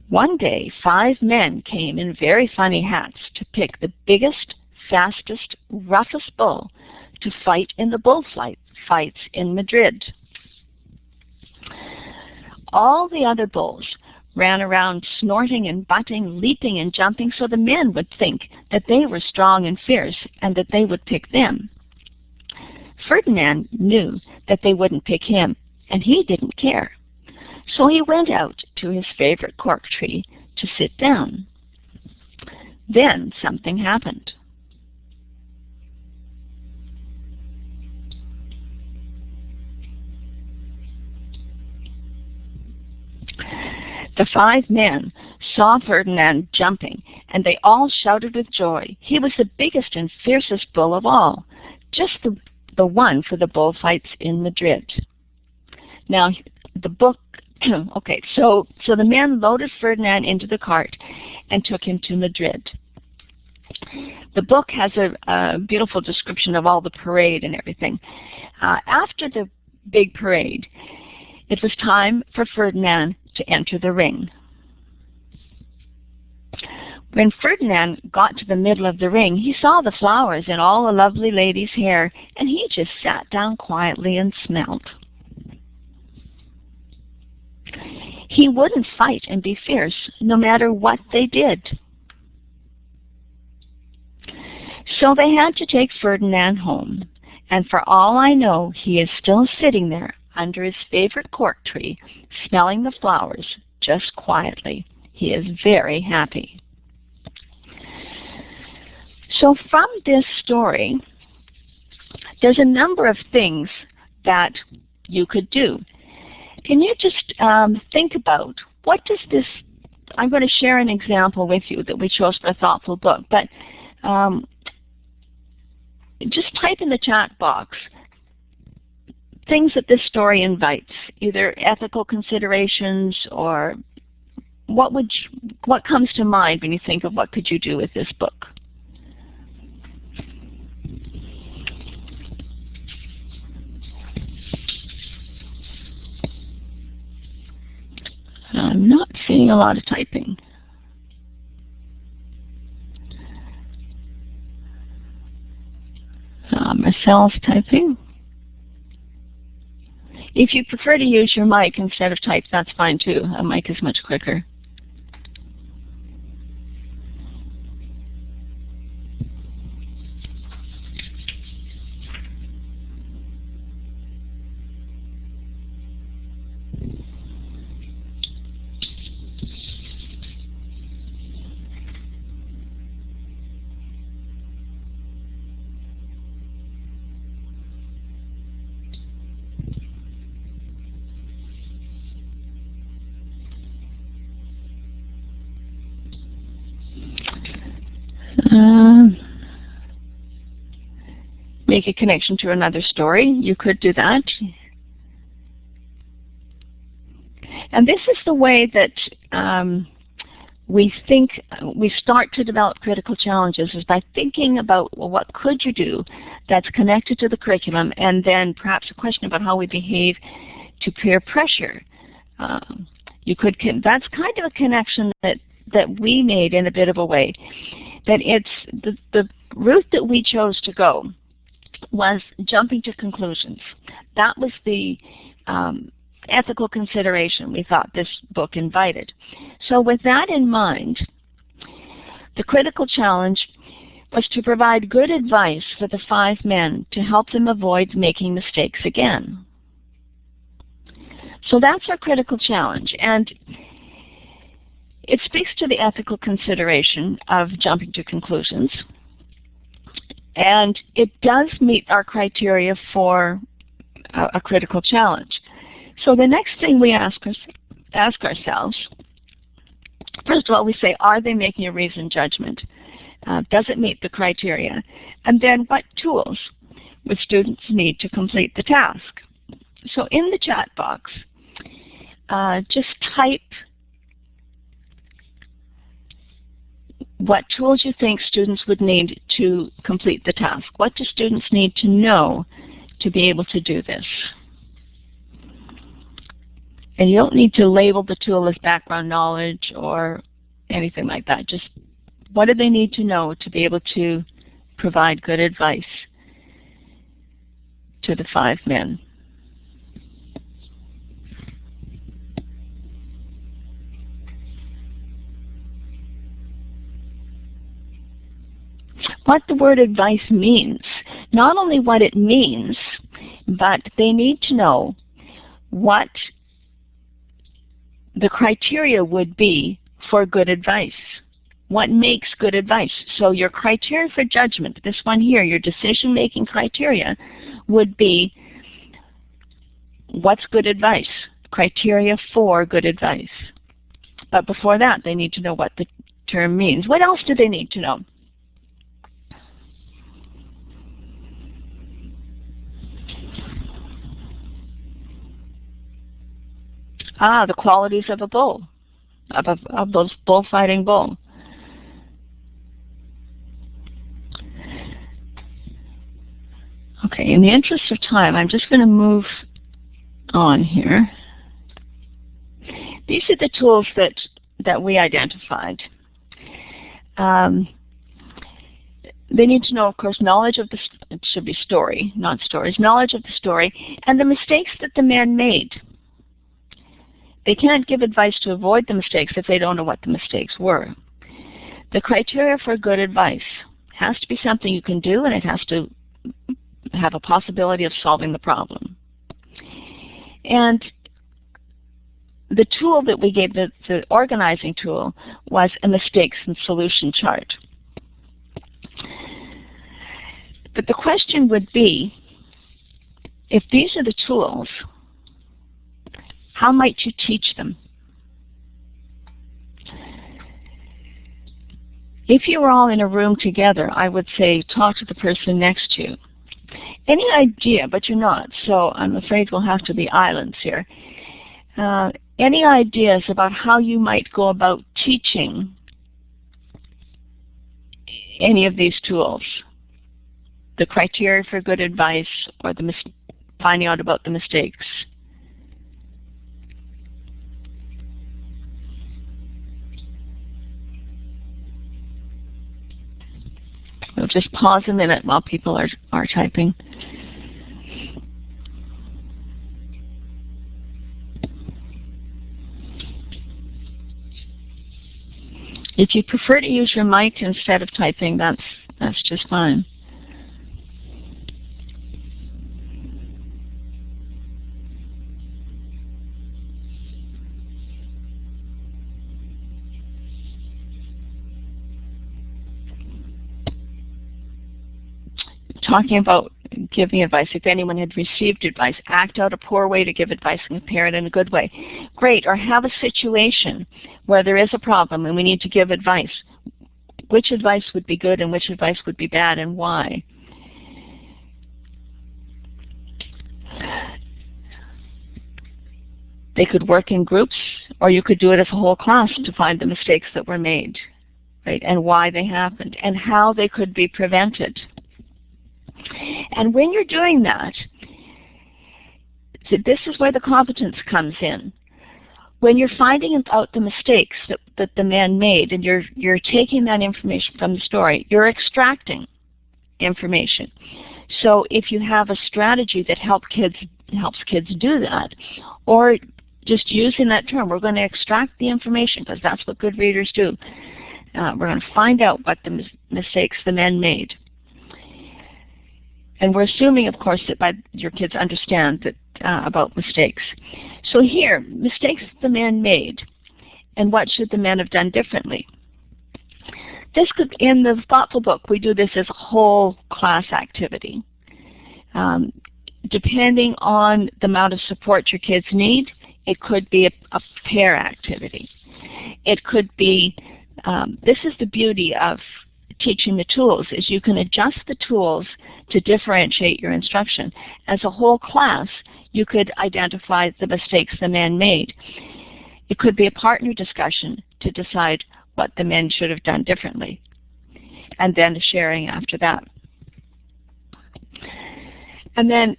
One day, 5 men came in very funny hats to pick the biggest, fastest, roughest bull to fight in the bullfights in Madrid. All the other bulls ran around snorting and butting, leaping and jumping, so the men would think that they were strong and fierce and that they would pick them. Ferdinand knew that they wouldn't pick him, and he didn't care. So he went out to his favorite cork tree to sit down. Then something happened. The 5 men saw Ferdinand jumping, and they all shouted with joy. He was the biggest and fiercest bull of all, just the one for the bullfights in Madrid. Now, the book, okay, so the men loaded Ferdinand into the cart and took him to Madrid. The book has a beautiful description of all the parade and everything. After the big parade, it was time for Ferdinand to enter the ring. When Ferdinand got to the middle of the ring, he saw the flowers in all the lovely ladies' hair, and he just sat down quietly and smelled. He wouldn't fight and be fierce, no matter what they did. So they had to take Ferdinand home, and for all I know, he is still sitting there under his favorite cork tree, smelling the flowers, just quietly. He is very happy. So from this story, there's a number of things that you could do. Can you just think about, what does this, I'm going to share an example with you that we chose for a thoughtful book, but just type in the chat box things that this story invites, either ethical considerations or what comes to mind when you think of what could you do with this book. I'm not seeing a lot of typing. Marcel's typing. If you prefer to use your mic instead of type, that's fine too. A mic is much quicker. Make a connection to another story. You could do that. And this is the way that we start to develop critical challenges, is by thinking about, well, what could you do that's connected to the curriculum, and then perhaps a question about how we behave to peer pressure. That's kind of a connection that we made in a bit of a way. That it's the route that we chose to go was jumping to conclusions. That was the ethical consideration we thought this book invited. So with that in mind, the critical challenge was to provide good advice for the 5 men to help them avoid making mistakes again. So that's our critical challenge, and it speaks to the ethical consideration of jumping to conclusions, and it does meet our criteria for a critical challenge. So the next thing we ask ourselves, first of all, we say, are they making a reasoned judgment? Does it meet the criteria? And then what tools would students need to complete the task? So in the chat box, just type what tools you think students would need to complete the task. What do students need to know to be able to do this? And you don't need to label the tool as background knowledge or anything like that. Just what do they need to know to be able to provide good advice to the 5 men? What the word advice means. Not only what it means, but they need to know what the criteria would be for good advice. What makes good advice? So your criteria for judgment, this one here, your decision-making criteria, would be what's good advice? Criteria for good advice. But before that, they need to know what the term means. What else do they need to know? The qualities of a bull, of those bullfighting bull. Okay, in the interest of time, I'm just going to move on here. These are the tools that we identified. They need to know, of course, knowledge of the, it should be story, not stories, knowledge of the story, and the mistakes that the man made. They can't give advice to avoid the mistakes if they don't know what the mistakes were. The criteria for good advice has to be something you can do, and it has to have a possibility of solving the problem. And the tool that we gave, the organizing tool, was a mistakes and solution chart. But the question would be, if these are the tools, how might you teach them? If you were all in a room together, I would say talk to the person next to you. Any idea, but you're not, so I'm afraid we'll have to be islands here. Any ideas about how you might go about teaching any of these tools? The criteria for good advice, or the finding out about the mistakes? We'll just pause a minute while people are typing. If you prefer to use your mic instead of typing, that's just fine. Talking about giving advice, if anyone had received advice, act out a poor way to give advice and compare it in a good way. Great, or have a situation where there is a problem and we need to give advice. Which advice would be good and which advice would be bad, and why? They could work in groups, or you could do it as a whole class to find the mistakes that were made, right, and why they happened, and how they could be prevented. And when you're doing that, so this is where the competence comes in. When you're finding out the mistakes that the man made, and you're taking that information from the story, you're extracting information. So if you have a strategy that helps kids do that, or just using that term, we're going to extract the information because that's what good readers do. We're going to find out what the mistakes the men made. And we're assuming, of course, that your kids understand that, about mistakes. So here, mistakes the men made, and what should the men have done differently? This could, in the thoughtful book, we do this as a whole class activity. Depending on the amount of support your kids need, it could be a pair activity. It could be, this is the beauty of teaching the tools, is you can adjust the tools to differentiate your instruction. As a whole class, you could identify the mistakes the men made. It could be a partner discussion to decide what the men should have done differently, and then sharing after that. And then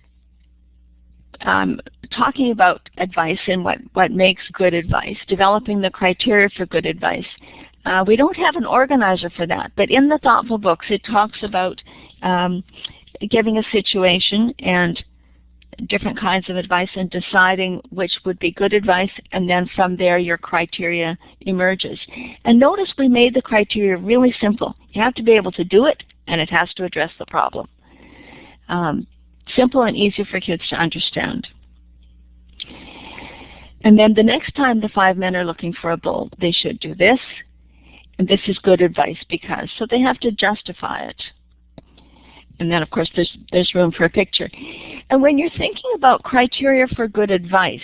talking about advice and what makes good advice, developing the criteria for good advice. We don't have an organizer for that, but in the thoughtful books it talks about giving a situation and different kinds of advice and deciding which would be good advice, and then from there your criteria emerges. And notice we made the criteria really simple. You have to be able to do it, and it has to address the problem. Simple and easy for kids to understand. And then the next time the 5 men are looking for a bull, they should do this, and this is good advice because, so they have to justify it. And then, of course, there's room for a picture. And when you're thinking about criteria for good advice,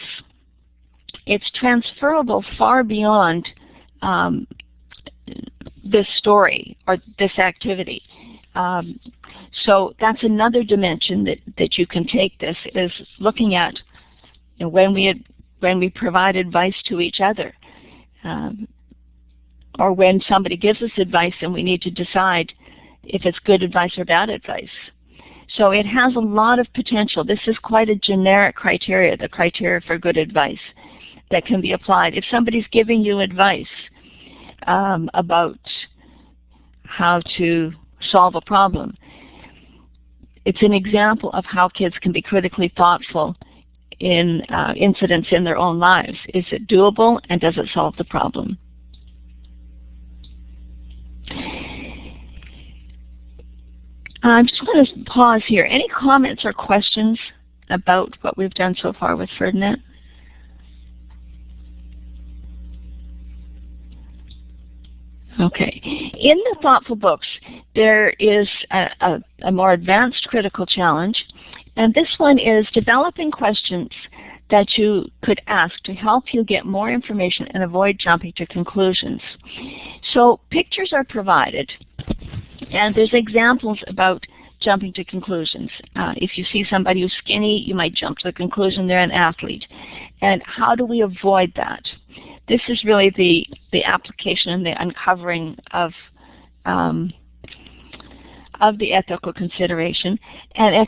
it's transferable far beyond this story or this activity. So that's another dimension that you can take this, is looking at, you know, when we provide advice to each other, or when somebody gives us advice and we need to decide if it's good advice or bad advice. So it has a lot of potential. This is quite a generic criteria, the criteria for good advice, that can be applied. If somebody's giving you advice about how to solve a problem, it's an example of how kids can be critically thoughtful in incidents in their own lives. Is it doable, and does it solve the problem? I'm just going to pause here. Any comments or questions about what we've done so far with Ferdinand? Okay. In the thoughtful books, there is a more advanced critical challenge, and this one is developing questions that you could ask to help you get more information and avoid jumping to conclusions. So pictures are provided, and there's examples about jumping to conclusions. If you see somebody who's skinny, you might jump to the conclusion they're an athlete. And how do we avoid that? This is really the application and the uncovering of the ethical consideration, and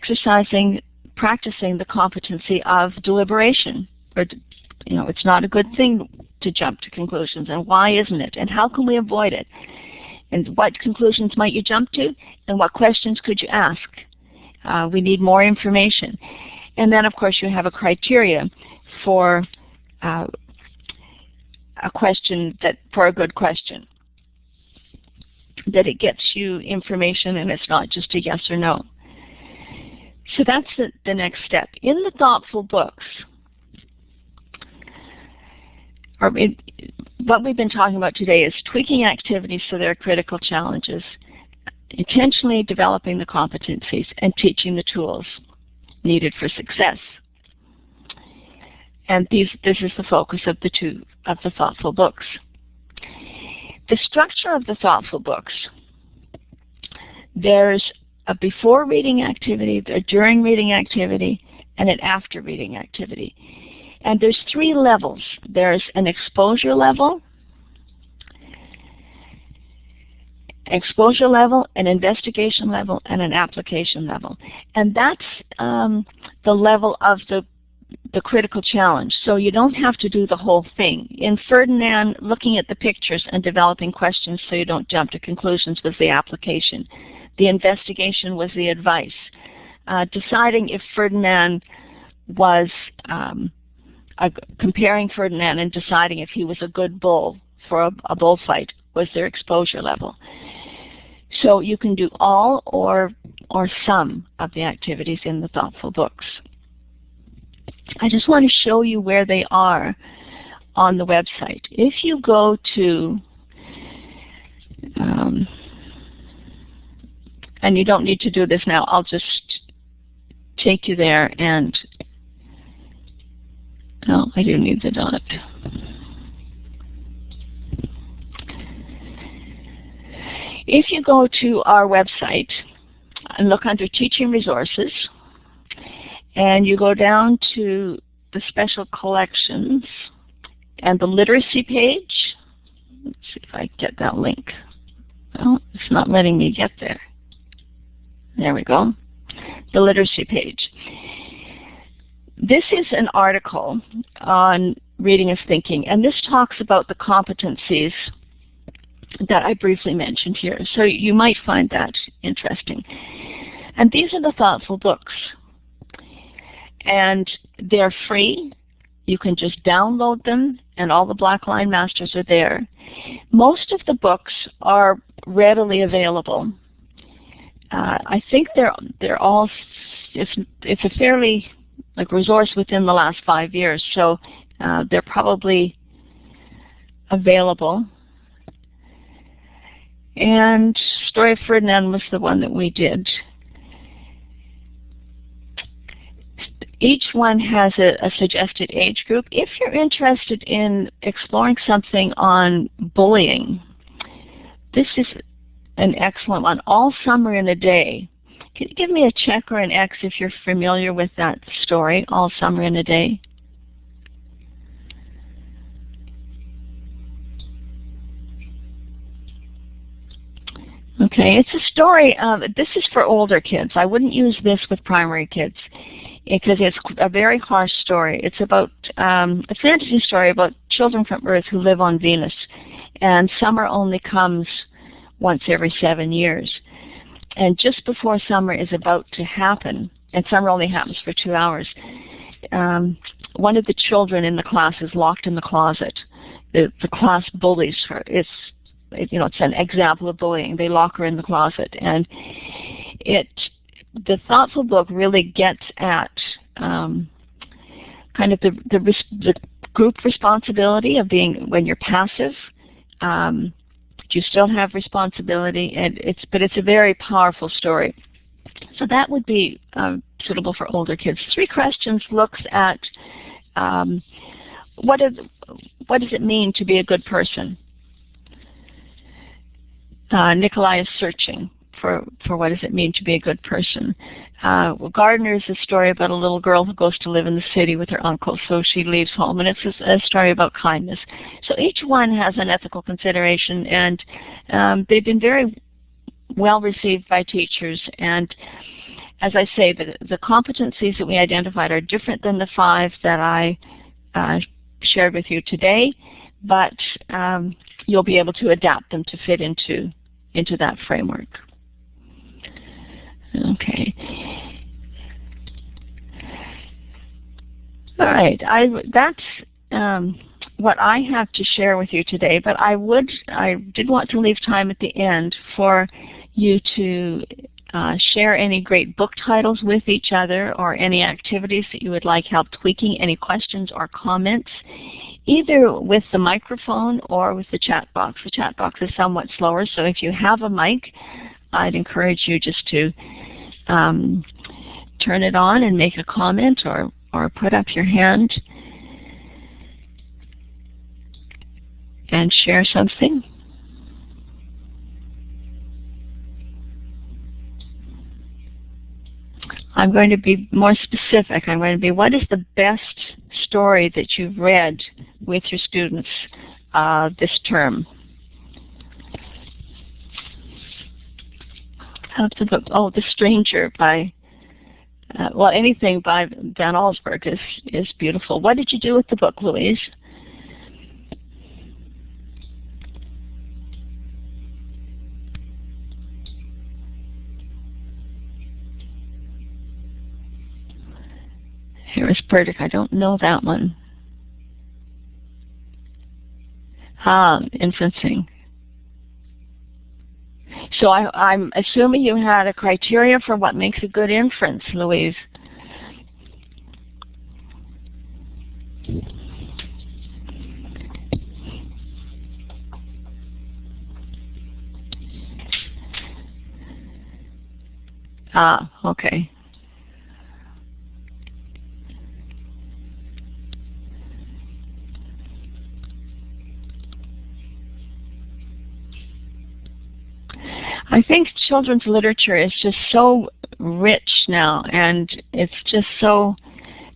practicing the competency of deliberation. Or, you know, it's not a good thing to jump to conclusions, and why isn't it? And how can we avoid it? And what conclusions might you jump to? And what questions could you ask? We need more information. And then, of course, you have a criteria for a question for a good question, that it gets you information and it's not just a yes or no. So that's the next step. In the thoughtful books, what we've been talking about today is tweaking activities so they're critical challenges, intentionally developing the competencies, and teaching the tools needed for success. And this is the focus of the thoughtful books. The structure of the thoughtful books: there's a before reading activity, a during reading activity, and an after reading activity. And there's 3 levels. There's an exposure level, an investigation level, and an application level. And that's the level of the critical challenge. So you don't have to do the whole thing. In Ferdinand, looking at the pictures and developing questions so you don't jump to conclusions was the application. The investigation was the advice. deciding if Ferdinand was, comparing Ferdinand and deciding if he was a good bull for a bullfight was their exposure level. So you can do all or some of the activities in the thoughtful books. I just want to show you where they are on the website. If you go to, and you don't need to do this now, I'll just take you there and, oh, I do need the dot. If you go to our website and look under Teaching Resources, and you go down to the Special Collections and the Literacy page, let's see if I get that link. Oh, it's not letting me get there. There we go. The Literacy page. This is an article on reading is thinking, and this talks about the competencies that I briefly mentioned here. So you might find that interesting. And these are the thoughtful books. And they're free. You can just download them, and all the Blackline Masters are there. Most of the books are readily available. I think they're all, it's a fairly resource within the last 5 years, so they're probably available. And Story of Ferdinand was the one that we did. Each one has a suggested age group. If you're interested in exploring something on bullying, this is an excellent one. All Summer in a Day. Can you give me a check or an X if you're familiar with that story, All Summer in a Day? Okay, it's a story. This is for older kids. I wouldn't use this with primary kids because it's a very harsh story. It's about a fantasy story about children from Earth who live on Venus, and summer only comes once every 7 years. And just before summer is about to happen, and summer only happens for 2 hours, one of the children in the class is locked in the closet. The class bullies her. It's an example of bullying. They lock her in the closet, and the thoughtful book really gets at kind of the group responsibility of being, when you're passive, you still have responsibility, and but it's a very powerful story. So that would be suitable for older kids. 3 Questions looks at what does it mean to be a good person. Nikolai is searching for what does it mean to be a good person. Gardner is a story about a little girl who goes to live in the city with her uncle, so she leaves home, and it's a story about kindness. So each one has an ethical consideration, and they've been very well received by teachers. And as I say, the competencies that we identified are different than the 5 that I shared with you today, but you'll be able to adapt them to fit into that framework. Okay. All right. That's what I have to share with you today, but I did want to leave time at the end for you to share any great book titles with each other, or any activities that you would like help tweaking, any questions or comments, either with the microphone or with the chat box. The chat box is somewhat slower, so if you have a mic, I'd encourage you just to turn it on and make a comment, or put up your hand and share something. I'm going to be more specific. I'm going to be, what is the best story that you've read with your students this term? How's the book? Oh, The Stranger by, well, anything by Van Allsburg is beautiful. What did you do with the book, Louise? Harris Burdick, I don't know that one. Inferencing. So I'm assuming you had a criteria for what makes a good inference, Louise. Okay. I think children's literature is just so rich now, and it's just so,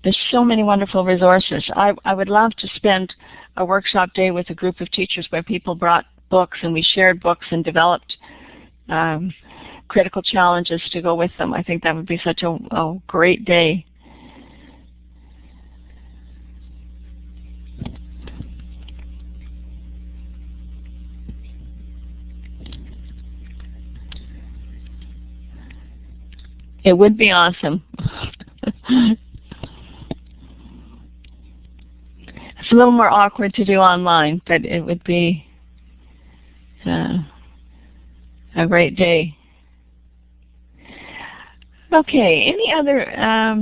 there's so many wonderful resources. I would love to spend a workshop day with a group of teachers where people brought books and we shared books and developed critical challenges to go with them. I think that would be such a great day. It would be awesome. It's a little more awkward to do online, but it would be a great day. Okay, any other, I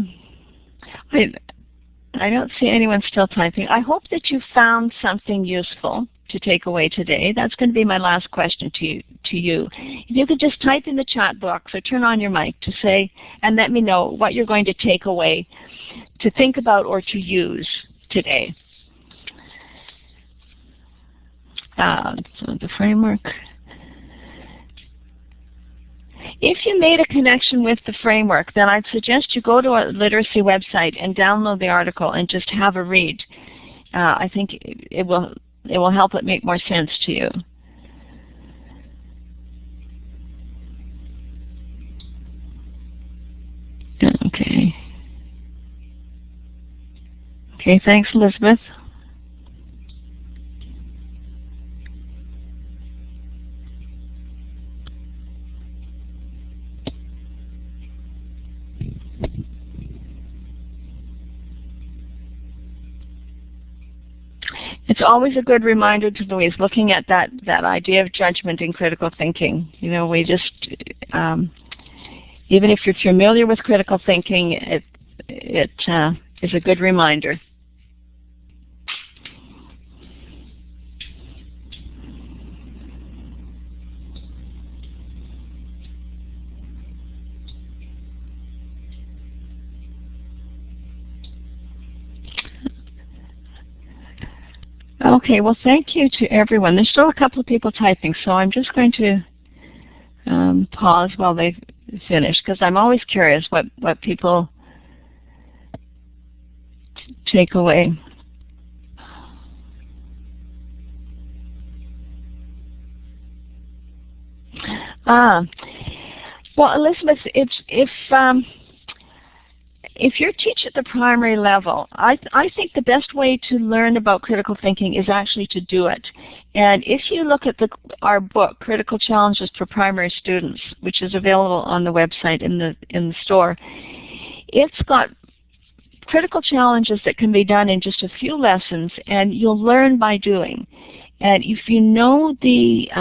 don't see anyone still typing. I hope that you found something useful to take away today. That's going to be my last question to you. If you could just type in the chat box or turn on your mic to say, and let me know what you're going to take away, to think about or to use today. So the framework. If you made a connection with the framework, then I'd suggest you go to a literacy website and download the article and just have a read. I think it will help it make more sense to you. Okay. Okay, thanks, Elizabeth. It's always a good reminder to Louise, looking at that idea of judgment and critical thinking. You know, we just, even if you're familiar with critical thinking, it is a good reminder. Okay, well, thank you to everyone. There's still a couple of people typing, so I'm just going to pause while they finish, because I'm always curious what people take away. Well, Elizabeth, if you teach at the primary level, I think the best way to learn about critical thinking is actually to do it. And if you look at our book, Critical Challenges for Primary Students, which is available on the website in the store, it's got critical challenges that can be done in just a few lessons, and you'll learn by doing. And if you know the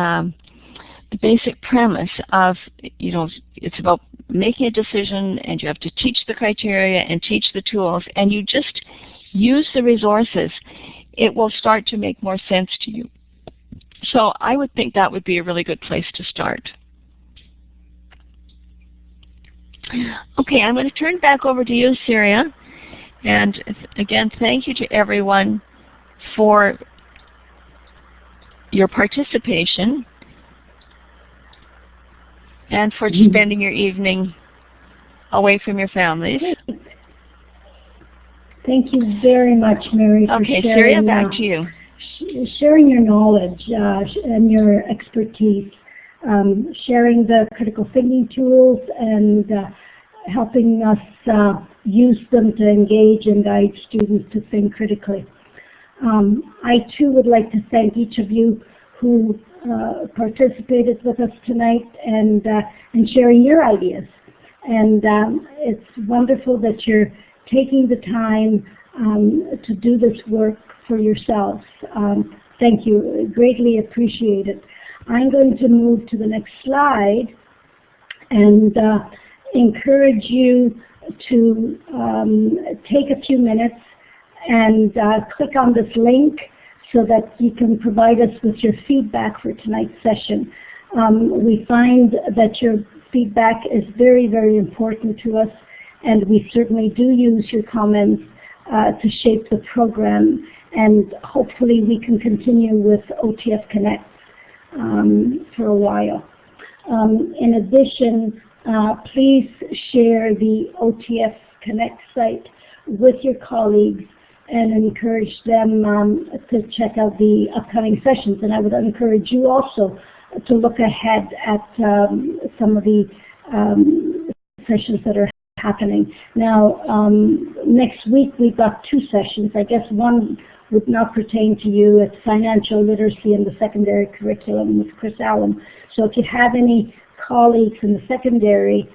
basic premise of, you know, it's about making a decision, and you have to teach the criteria and teach the tools, and you just use the resources, it will start to make more sense to you. So I would think that would be a really good place to start. Okay, I'm going to turn back over to you, Syria. And again, thank you to everyone for your participation and for spending your evening away from your families. Thank you very much, Mary, for sharing. Okay, Syria, back to you. Sharing your knowledge and your expertise, sharing the critical thinking tools, and helping us use them to engage and guide students to think critically. I too would like to thank each of you who participated with us tonight and sharing your ideas. And it's wonderful that you're taking the time to do this work for yourselves. Thank you. Greatly appreciate it. I'm going to move to the next slide and encourage you to take a few minutes and click on this link so that you can provide us with your feedback for tonight's session. We find that your feedback is very, very important to us, and we certainly do use your comments to shape the program, and hopefully we can continue with OTF Connect for a while. In addition, please share the OTF Connect site with your colleagues and encourage them to check out the upcoming sessions. And I would encourage you also to look ahead at some of the sessions that are happening. Now, next week we've got 2 sessions. I guess one would not pertain to you. It's financial literacy in the secondary curriculum with Chris Allen. So if you have any colleagues in the secondary,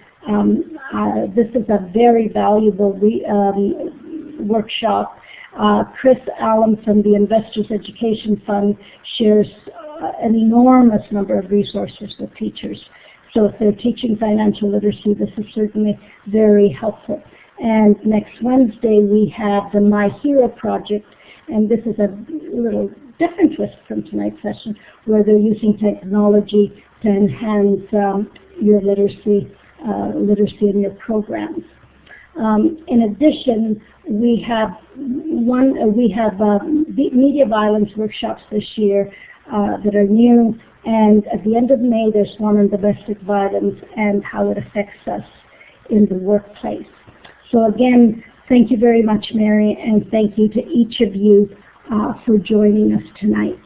this is a very valuable workshop. Chris Allen from the Investors Education Fund shares an enormous number of resources with teachers. So if they're teaching financial literacy, this is certainly very helpful. And next Wednesday we have the My Hero project, and this is a little different twist from tonight's session, where they're using technology to enhance your literacy in your programs. In addition, we have media violence workshops this year that are new, and at the end of May there's one on domestic violence and how it affects us in the workplace. So again, thank you very much, Mary, and thank you to each of you for joining us tonight.